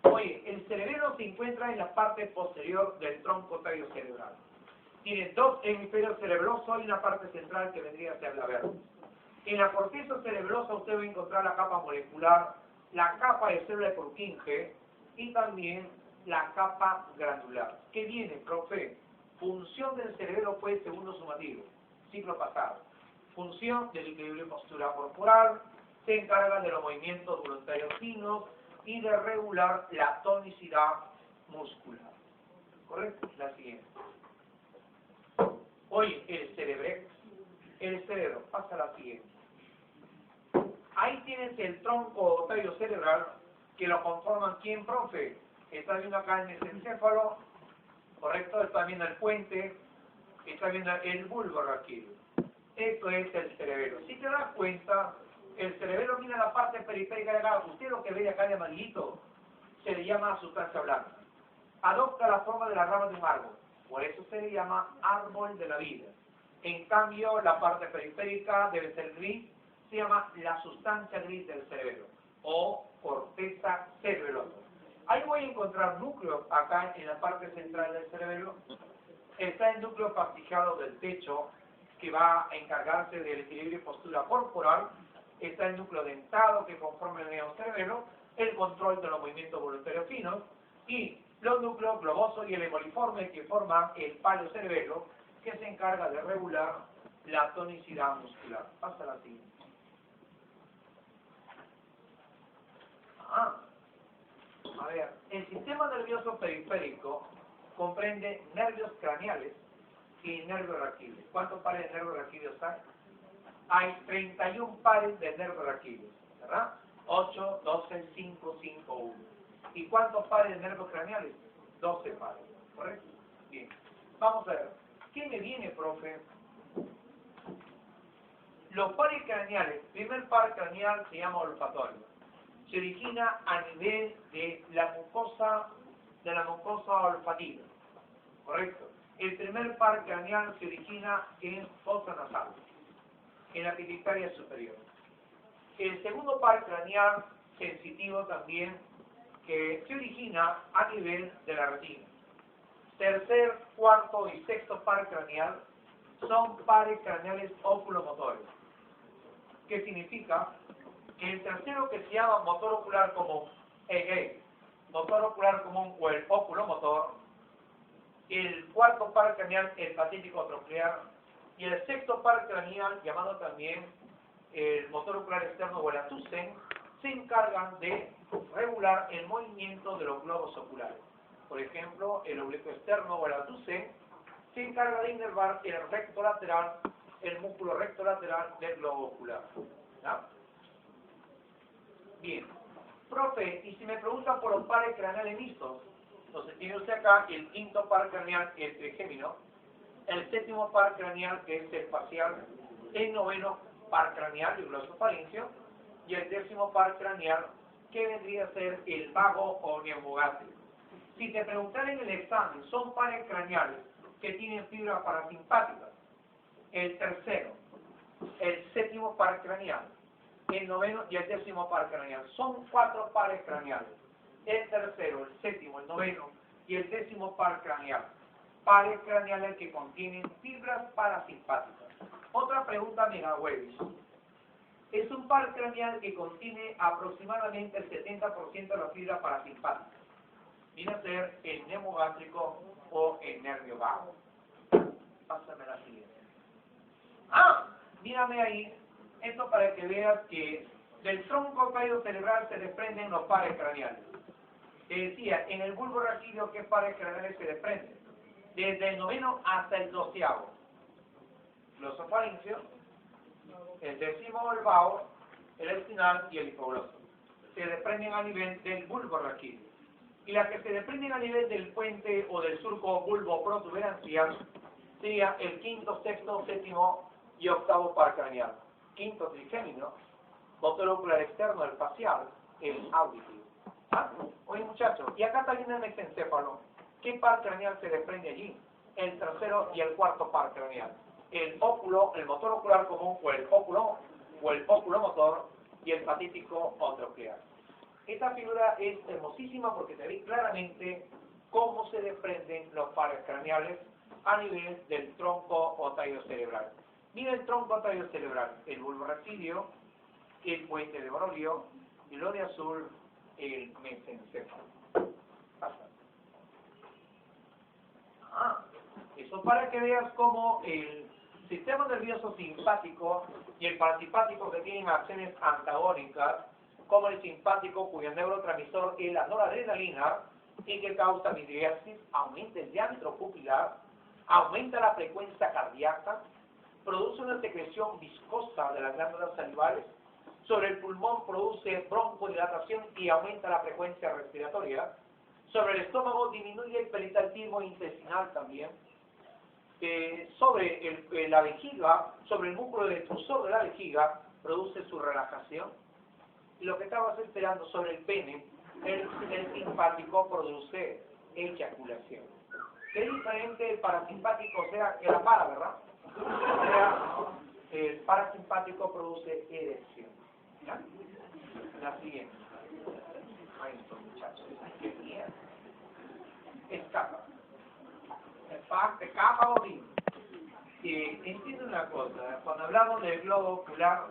Oye, el cerebelo se encuentra en la parte posterior del tronco tallo cerebral. Tiene dos hemisferios cerebrosos y una parte central que vendría a ser la verde. En la corteza cerebrosa usted va a encontrar la capa molecular, la capa de célula de Purkinje y también la capa granular. ¿Qué viene, profe? Función del cerebelo fue segundo sumativo, ciclo pasado. Función del equilibrio postural corporal, se encarga de los movimientos voluntarios finos y de regular la tonicidad muscular. ¿Correcto? La siguiente. Oye, el cerebro, pasa a la siguiente. Ahí tienes el tronco o tallo cerebral que lo conforman ¿quién, profe? Está viendo acá el mesencéfalo, ¿correcto? Está viendo el puente, está viendo el bulbo raquídeo. Esto es el cerebelo. Si te das cuenta, el cerebelo mira la parte periférica de acá. Usted lo que ve acá de amarillito se le llama sustancia blanca. Adopta la forma de la rama de un árbol. Por eso se le llama árbol de la vida. En cambio, la parte periférica debe ser gris. Se llama la sustancia gris del cerebelo o corteza cerebelosa. Ahí voy a encontrar núcleos acá en la parte central del cerebelo. Está el núcleo fasciculado del techo que va a encargarse del equilibrio y postura corporal. Está el núcleo dentado que conforma el neocerebelo, el control de los movimientos voluntarios finos y los núcleos globosos y el hemoliforme que forman el paleocerebelo que se encarga de regular la tonicidad muscular. Pasa la siguiente. Ah, a ver, el sistema nervioso periférico comprende nervios craneales y nervios raquídeos. ¿Cuántos pares de nervios raquídeos hay? Hay 31 pares de nervios raquídeos, ¿verdad? 8, 12, 5, 5, 1. ¿Y cuántos pares de nervios craneales? 12 pares, ¿correcto? Bien. Vamos a ver. ¿Qué me viene, profe? Los pares craneales, primer par craneal se llama olfatorio. Se origina a nivel de la mucosa olfativa, ¿correcto? El primer par craneal se origina en fosa nasal, en la pituitaria superior. El segundo par craneal sensitivo también, que se origina a nivel de la retina. Tercer, cuarto y sexto par craneal son pares craneales oculomotores. ¿Qué significa? Que el tercero, que se llama motor ocular común, motor ocular común o el oculomotor, el cuarto par craneal, el patítico troclear, y el sexto par craneal, llamado también el motor ocular externo o el atusen, se encargan de regular el movimiento de los globos oculares. Por ejemplo, el oblicuo externo o el atusen se encarga de inervar el recto lateral, el músculo recto lateral del globo ocular. ¿Ya? Bien. Profe, y si me preguntan por los pares craneales mixtos, entonces tiene usted acá el quinto par craneal, el trigémino, el séptimo par craneal, que es el facial, el noveno par craneal, el glosofaringeo, y el décimo par craneal, que vendría a ser el vago o neumogástrico. Si te preguntaran en el examen, son pares craneales que tienen fibra parasimpática. El tercero, el séptimo par craneal, el noveno y el décimo par craneal. Son 4 pares craneales. El tercero, el séptimo, el noveno y el décimo par craneal. Pares craneales que contienen fibras parasimpáticas. Otra pregunta, mega huevis. Es un par craneal que contiene aproximadamente el 70% de la fibra parasimpática. Viene a ser el neumogástrico o el nervio vago. Pásame la siguiente. Ah, mírame ahí. Esto para que veas que del tronco caído cerebral se desprenden los pares craneales. Te decía, en el bulbo raquídeo, ¿qué pares craneales se desprenden? Desde el noveno hasta el 12º. Glosofaringeo, el décimo el vago, el espinal y el hipogloso. Se desprenden a nivel del bulbo raquídeo. Y las que se desprenden a nivel del puente o del surco bulbo protuberancial sería el quinto, sexto, séptimo y octavo par craneal. Quinto trigémino, motor ocular externo, el facial, el auditivo. ¿Ah? Oye muchachos, y acá también el mesencéfalo. ¿Qué par craneal se desprende allí? El tercero y el cuarto par craneal. El óculo, el motor ocular común o el oculomotor y el patítico o troclear. Esta figura es hermosísima porque te ve claramente cómo se desprenden los pares craneales a nivel del tronco o tallo cerebral. Mira el tronco o tallo cerebral, el bulbo raquídeo, el puente de Broglio, y lo de azul, el mesencéfalo. Pasa. Eso para que veas cómo el sistema nervioso simpático y el parasimpático, que tienen acciones antagónicas, como el simpático, cuyo neurotransmisor es la noradrenalina y que causa midriasis, aumenta el diámetro pupilar, aumenta la frecuencia cardíaca, produce una secreción viscosa de las glándulas salivales, sobre el pulmón produce broncodilatación y aumenta la frecuencia respiratoria, sobre el estómago disminuye el peristaltismo intestinal también, sobre la vejiga, sobre el músculo del extrusor de la vejiga, produce su relajación. Y lo que estabas esperando sobre el pene, el simpático produce eyaculación. ¿Qué diferente el parasimpático? O sea, que la para, ¿verdad? O sea, el parasimpático produce erección. ¿Ya? La siguiente. Ahí estos muchachos. ¡Qué mierda! Escapa. Escapa horrible. Entiendo una cosa. Cuando hablamos del globo ocular,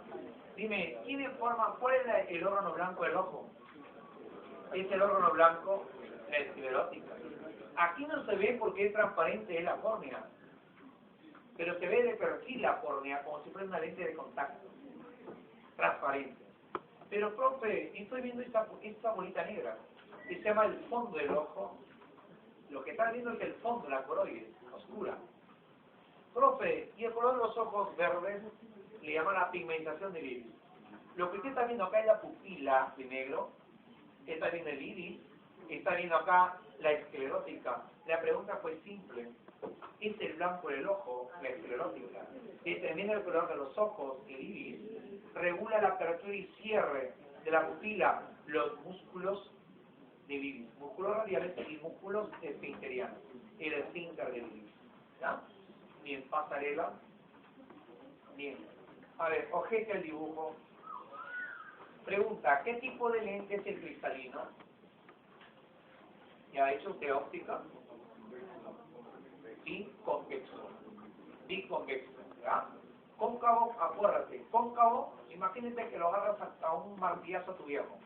dime, ¿cuál es el órgano blanco del ojo? Es el órgano blanco, la esclerótica. Aquí no se ve porque es transparente, es la córnea. Pero se ve de perfil la córnea, como si fuera una lente de contacto. Transparente. Pero, profe, estoy viendo esta bolita negra, que se llama el fondo del ojo. Lo que estás viendo es el fondo, la coroide, oscura. Profe, y el color de los ojos verdes le llaman la pigmentación del iris. Lo que usted está viendo acá es la pupila de negro, está viendo el iris, está viendo acá la esclerótica. La pregunta fue simple. ¿Es el blanco del ojo, la esclerótica? Determina el color de los ojos, el iris, regula la apertura y cierre de la pupila, los músculos del iris, músculos radiales y músculos esfincterianos, el esfínter del iris. ¿Ya? Bien, pasarela. Bien. A ver, ojete el dibujo. Pregunta, ¿qué tipo de lente es el cristalino? ¿Ya ha hecho usted óptica? Biconvexo. Biconvexo. ¿Ya? Cóncavo, acuérdate. Cóncavo, imagínate que lo agarras a un martillazo a tu viejo.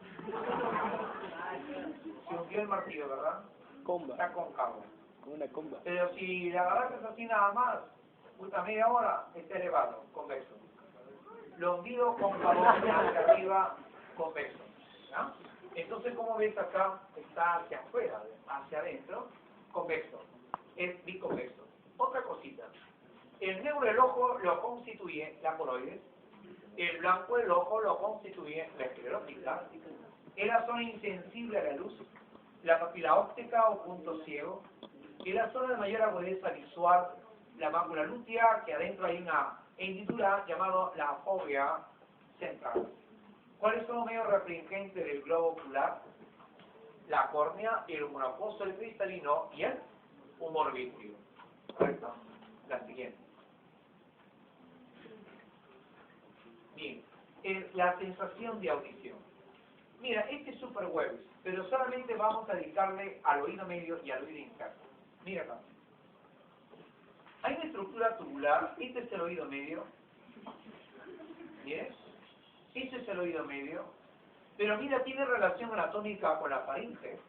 Se hundió el martillo, ¿verdad? Comba. Está cóncavo. Con una comba. Pero si le agarras así nada más, puta media hora, está elevado, convexo. Longido, cóncavo, hacia arriba, convexo. ¿Ya? Entonces, como ves acá, está hacia afuera, hacia adentro, convexo. Es biconvexo. Otra cosita. El negro del ojo lo constituye la coroides, el blanco del ojo lo constituye la esclerótica, es la zona insensible a la luz, la papila óptica o punto ciego, y la zona de mayor agudeza visual, la mácula lútea, que adentro hay una hendidura llamada la fovea central. ¿Cuáles son los medios restringentes del globo ocular? La córnea, el humor acuoso, el cristalino y el humor vítreo. ¿Correcto? La siguiente. Bien, la sensación de audición. Mira, este es super web, pero solamente vamos a dedicarle al oído medio y al oído interno. Mira acá. Hay una estructura tubular, este es el oído medio. ¿Bien? Este es el oído medio. Pero mira, tiene relación anatómica con la faringe.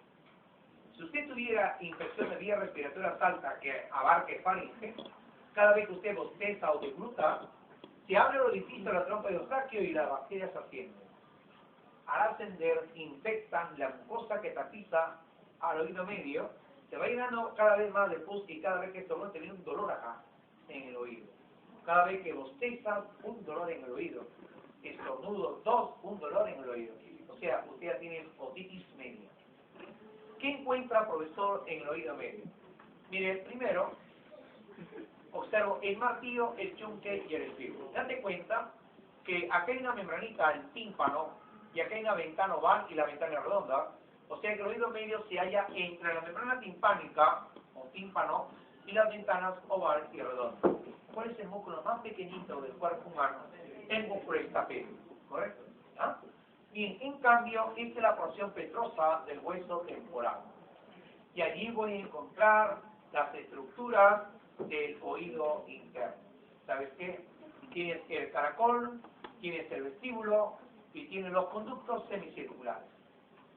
Si usted tuviera infección de vías respiratorias alta que abarque faringe, cada vez que usted bosteza o degluta, se abre el orificio de la trompa de Eustaquio y las bacterias ascienden. Al ascender, infectan la mucosa que tapiza al oído medio, se va llenando cada vez más de pus y cada vez que estornuda tiene un dolor acá, en el oído. Cada vez que bosteza, un dolor en el oído. Estornudo, un dolor en el oído. O sea, usted ya tiene otitis media. ¿Qué encuentra, profesor, en el oído medio? Mire, primero, observo el martillo, el yunque y el espíritu. Date cuenta que acá hay una membranita, el tímpano, y acá hay una ventana oval y la ventana es redonda. O sea que el oído medio se halla entre la membrana timpánica, o tímpano, y las ventanas oval y redonda. ¿Cuál es el músculo más pequeñito del cuerpo humano? El músculo estapédico, ¿correcto? ¿Ah? Bien, en cambio, esta es la porción petrosa del hueso temporal. Y allí voy a encontrar las estructuras del oído interno. ¿Sabes qué? Tienes el caracol, tienes el vestíbulo y tienes los conductos semicirculares.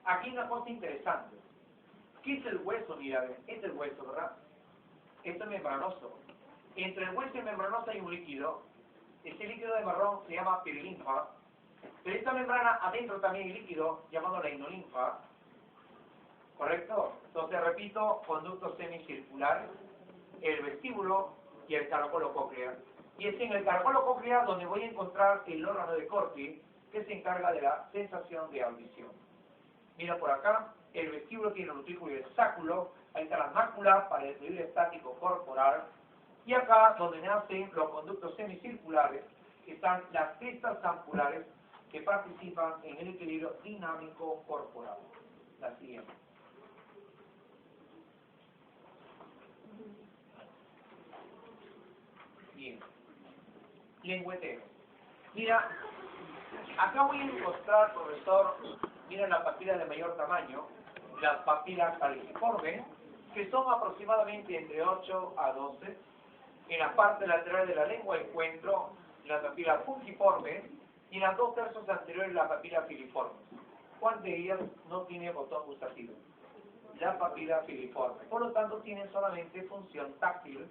Aquí una cosa interesante. ¿Qué es el hueso? Mira, este es el hueso, ¿verdad? Esto es membranoso. Entre el hueso y el membranoso hay un líquido. Este líquido de marrón se llama perilinfa. Pero esta membrana adentro también hay líquido llamado la inolinfa. ¿Correcto? Entonces repito, conductos semicirculares, el vestíbulo y el caracolo cóclea. Y es en el caracolo cóclea donde voy a encontrar el órgano de Corti, que se encarga de la sensación de audición. Mira por acá, el vestíbulo tiene el utrículo y el sáculo, ahí está la mácula para el equilibrio estático corporal, y acá donde nacen los conductos semicirculares, están las crestas ampulares que participan en el equilibrio dinámico corporal. La siguiente. Bien. Lengüeteo. Mira, acá voy a encontrar, profesor, mira las papilas de mayor tamaño, las papilas falciformes, que son aproximadamente entre 8 a 12. En la parte lateral de la lengua encuentro la papila fungiforme y en las 2 tercios anteriores la papila filiforme. ¿Cuál de ellas no tiene botón gustativo? La papila filiforme. Por lo tanto, tienen solamente función táctil,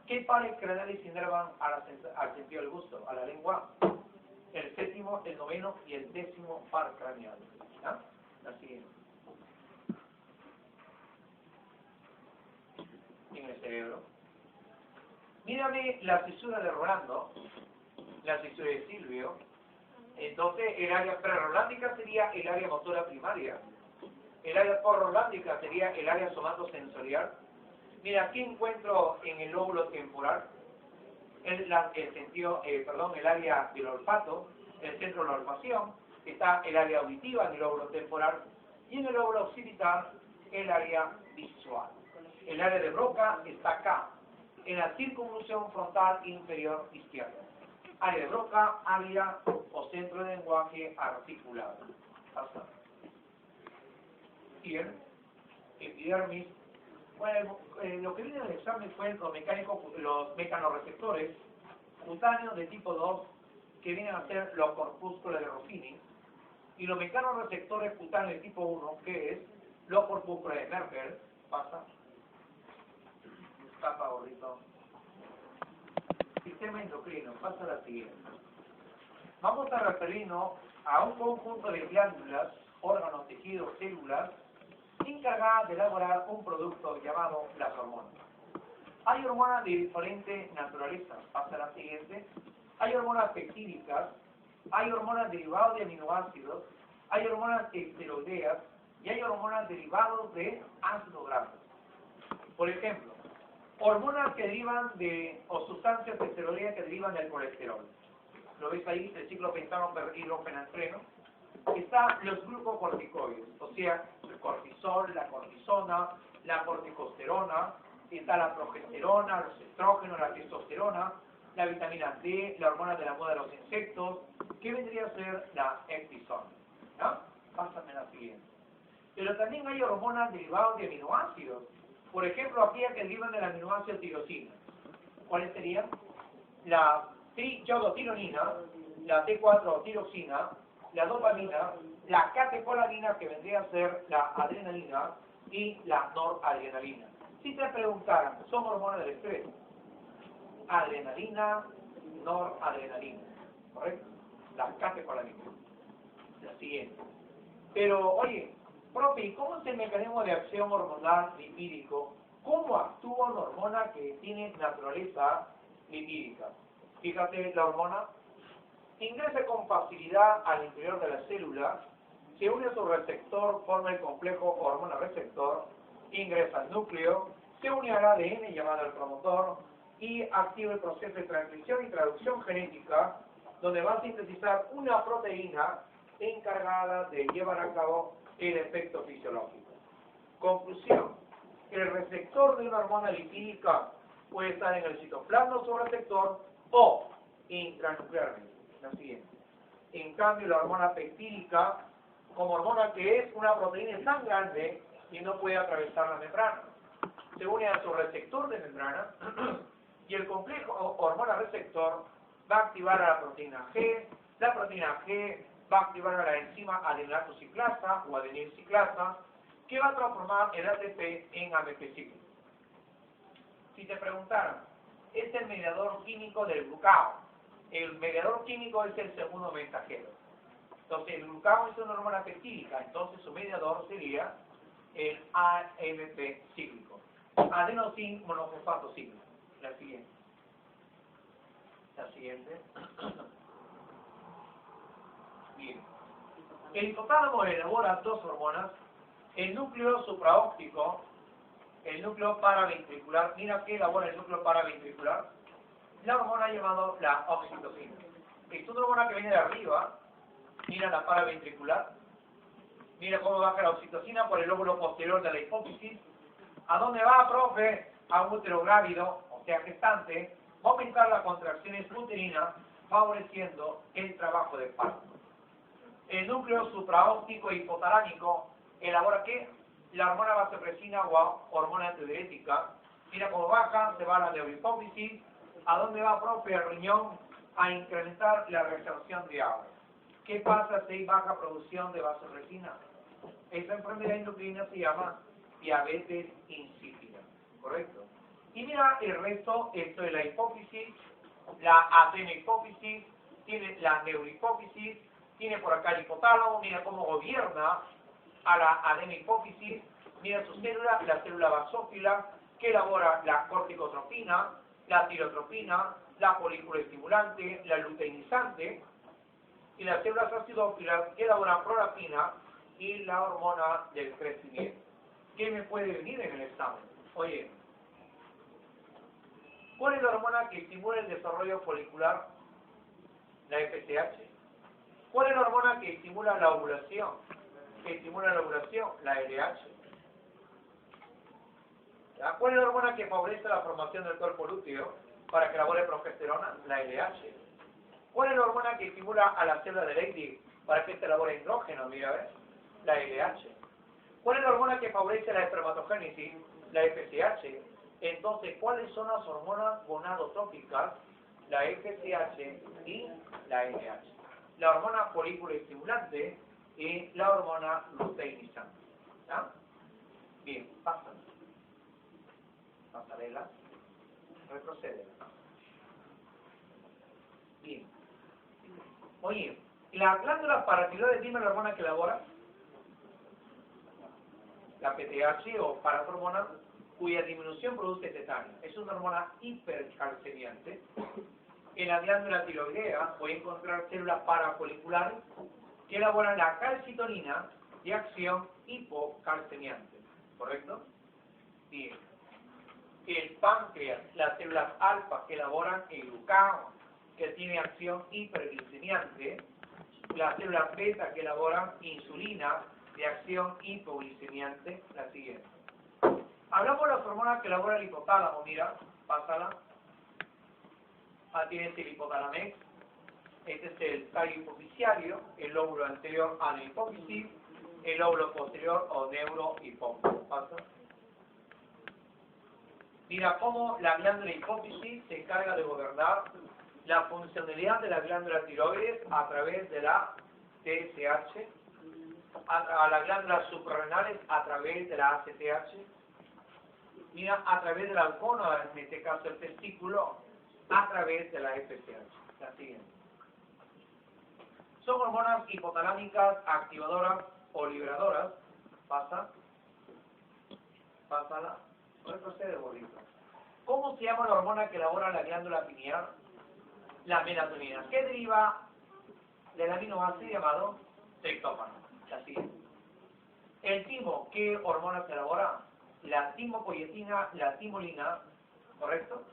que pares craneales inervan al sentido del gusto, a la lengua. el séptimo, el noveno y el décimo par craneal. ¿Ya? La siguiente. En el cerebro. Mírame la fisura de Rolando, la fisura de Silvio. Entonces, el área prerolándica sería el área motora primaria. El área posrolándica sería el área somatosensorial. Mira, aquí encuentro en el lóbulo temporal el área del olfato, el centro de la olfacción. Está el área auditiva en el lóbulo temporal. Y en el lóbulo occipital, el área visual. El área de Broca está acá, en la circunvolución frontal inferior izquierda. Área de Broca, área o centro de lenguaje articulado. Hasta. Bien, epidermis. Bueno, lo que viene en el examen fue los mecanorreceptores cutáneos de tipo 2, que vienen a ser los corpúsculos de Rossini, y los mecanorreceptores cutáneos de tipo 1, que es los corpúsculos de Merkel. Pasa. Escapa, gordito. Sistema endocrino, pasa a la siguiente. Vamos a referirnos a un conjunto de glándulas, órganos, tejidos, células, encargadas de elaborar un producto llamado las hormonas. Hay hormonas de diferente naturaleza, pasa a la siguiente. Hay hormonas peptídicas, hay hormonas derivadas de aminoácidos, hay hormonas esteroideas y hay hormonas derivadas de ácido graso. Por ejemplo, hormonas que derivan o sustancias esteroideas que derivan del colesterol. Lo ves ahí, el ciclopentano hidrogenafreno. Están los glucocorticoides, o sea, el cortisol, la cortisona, la corticosterona, está la progesterona, los estrógenos, la testosterona, la vitamina D, la hormona de la moda de los insectos, que vendría a ser la eptisona. ¿Ya? Pásame la siguiente. Pero también hay hormonas derivadas de aminoácidos. Por ejemplo, aquellas que derivan del aminoácido tirosina. ¿Cuáles serían? La triiodotironina, la T4-tiroxina, la dopamina, la catecolamina, que vendría a ser la adrenalina, y la noradrenalina. Si te preguntaran, ¿son hormonas del estrés? Adrenalina, noradrenalina, ¿correcto? La catecolamina. La siguiente. Pero, oye, profe, ¿y cómo es el mecanismo de acción hormonal lipídico? ¿Cómo actúa una hormona que tiene naturaleza lipídica? Fíjate, la hormona ingresa con facilidad al interior de la célula, se une a su receptor, forma el complejo hormona-receptor, ingresa al núcleo, se une al ADN llamado el promotor y activa el proceso de transcripción y traducción genética, donde va a sintetizar una proteína encargada de llevar a cabo el efecto fisiológico. Conclusión: el receptor de una hormona lipídica puede estar en el citoplasma o su receptor o intranuclearmente. La siguiente. En cambio, la hormona peptídica, como hormona que es una proteína tan grande y no puede atravesar la membrana, se une a su receptor de membrana y el complejo hormona receptor va a activar a la proteína G. La proteína G va a activar a la enzima adenylato:ciclasa ciclasa o adenilciclasa, que va a transformar el ATP en AMP cíclico. Si te preguntaran, es el mediador químico del glucagón. El mediador químico es el segundo mensajero. Entonces, el glucagón es una hormona peptídica, entonces su mediador sería el AMP cíclico. Adenosin monofosfato cíclico. La siguiente. La siguiente. Bien. El hipotálamo elabora dos hormonas: el núcleo supraóptico, el núcleo paraventricular. Mira que elabora el núcleo paraventricular. La hormona llamada la oxitocina. Es una hormona que viene de arriba. Mira la paraventricular. Mira cómo baja la oxitocina por el lóbulo posterior de la hipófisis. ¿A dónde va, profe? A un útero grávido, o sea, gestante. Va a aumentar las contracciones uterinas, favoreciendo el trabajo de parto. El núcleo supraóptico e hipotalámico elabora ¿qué? La hormona vasopresina o hormona antidiurética. Mira cómo baja, se va a la neurohipófisis. ¿A dónde va, profe? El riñón, a incrementar la retención de agua. ¿Qué pasa si hay baja producción de vasopresina? Esa enfermedad endocrina se llama diabetes insípida, ¿correcto? Y mira el resto, esto es la hipófisis, la adenohipófisis, tiene la neurohipófisis, tiene por acá el hipotálamo, mira cómo gobierna a la adenohipófisis, mira sus células, la célula basófila, que elabora la corticotropina, la tirotropina, la folículo estimulante, la luteinizante, y las células acidófilas que elaboran prolactina y la hormona del crecimiento. ¿Qué me puede venir en el examen? Oye, ¿cuál es la hormona que estimula el desarrollo folicular? La FSH. ¿Cuál es la hormona que estimula la ovulación? La LH. ¿Ya? ¿Cuál es la hormona que favorece la formación del cuerpo lúteo para que elabore progesterona? La LH. ¿Cuál es la hormona que estimula a la célula de Leydig para que se elabore estrógeno? Mira, ¿ves? La LH. ¿Cuál es la hormona que favorece la espermatogénesis? La FSH. Entonces, ¿cuáles son las hormonas gonadotróficas? La FSH y la LH. La hormona folículo estimulante y la hormona luteinizante. ¿Ya? Bien, pásala. Pasarela. Retrocede. Bien. Oye, la glándula paratiroides, dime la hormona que elabora. La PTH o paratormona, cuya disminución produce tetanio. Es una hormona hipercalcemiante. En la glándula tiroidea voy a encontrar células parafoliculares que elaboran la calcitonina de acción hipocalcemiante. ¿Correcto? Bien. El páncreas, las células alfa que elaboran el glucagón, que tiene acción hiperglicemiante. Las células beta que elaboran insulina de acción hipoglicemiante. La siguiente. Hablamos de las hormonas que elabora el hipotálamo. Mira, pásala. Tienes el hipotalamex. Este es el tallo hipofisiario, el lóbulo anterior a la hipófisis, el lóbulo posterior o neurohipófisis. Pasa. Mira cómo la glándula hipófisis se encarga de gobernar la funcionalidad de la glándula tiroides a través de la TSH, a las glándulas suprarrenales a través de la ACTH, mira, a través de la alcona, en este caso el testículo, a través de la FSH. La siguiente. Son hormonas hipotalámicas, activadoras o liberadoras. Pasa. Pásala. Retrocede, bolito. ¿Cómo se llama la hormona que elabora la glándula pineal? La melatonina. ¿Qué deriva del aminoácido llamado triptófano? La siguiente. El timo, ¿qué hormona se elabora? La timopoietina, la timolina, ¿correcto?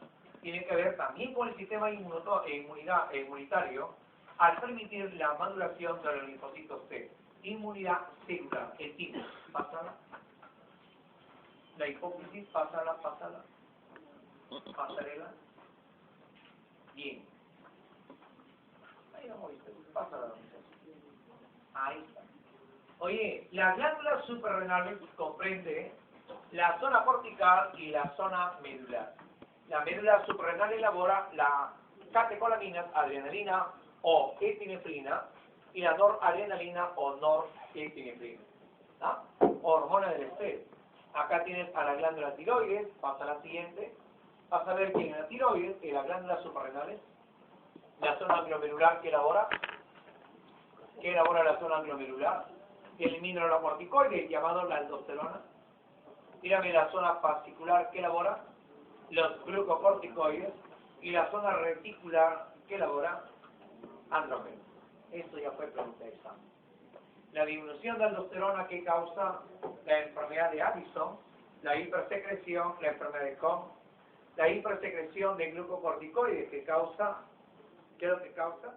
Tiene que ver también con el sistema inmunitario al permitir la maduración de los linfocitos T. Inmunidad celular, el timo. Pásala. La hipófisis, pásala. Pasarela. Bien. Ahí vamos, pásala. Ahí está. Oye, las glándulas suprarrenales comprende la zona cortical y la zona medular. La médula suprarrenal elabora la catecolaminas, adrenalina o epinefrina, y la noradrenalina o norepinefrina. ¿Ah? Hormona del estrés. Acá tienes a la glándula tiroides, pasa a la siguiente. Vas a ver que en la tiroides, en las glándulas suprarrenales, la zona glomerular que elabora la zona glomerular, el mineralocorticoide llamado la aldosterona. Mírame la zona fascicular que elabora los glucocorticoides y la zona reticular que elabora andrógeno. Esto ya fue pregunta de examen. La disminución de aldosterona que causa la enfermedad de Addison, la hipersecreción, la enfermedad de Crohn, la hipersecreción de glucocorticoides que causa, ¿qué es lo que causa?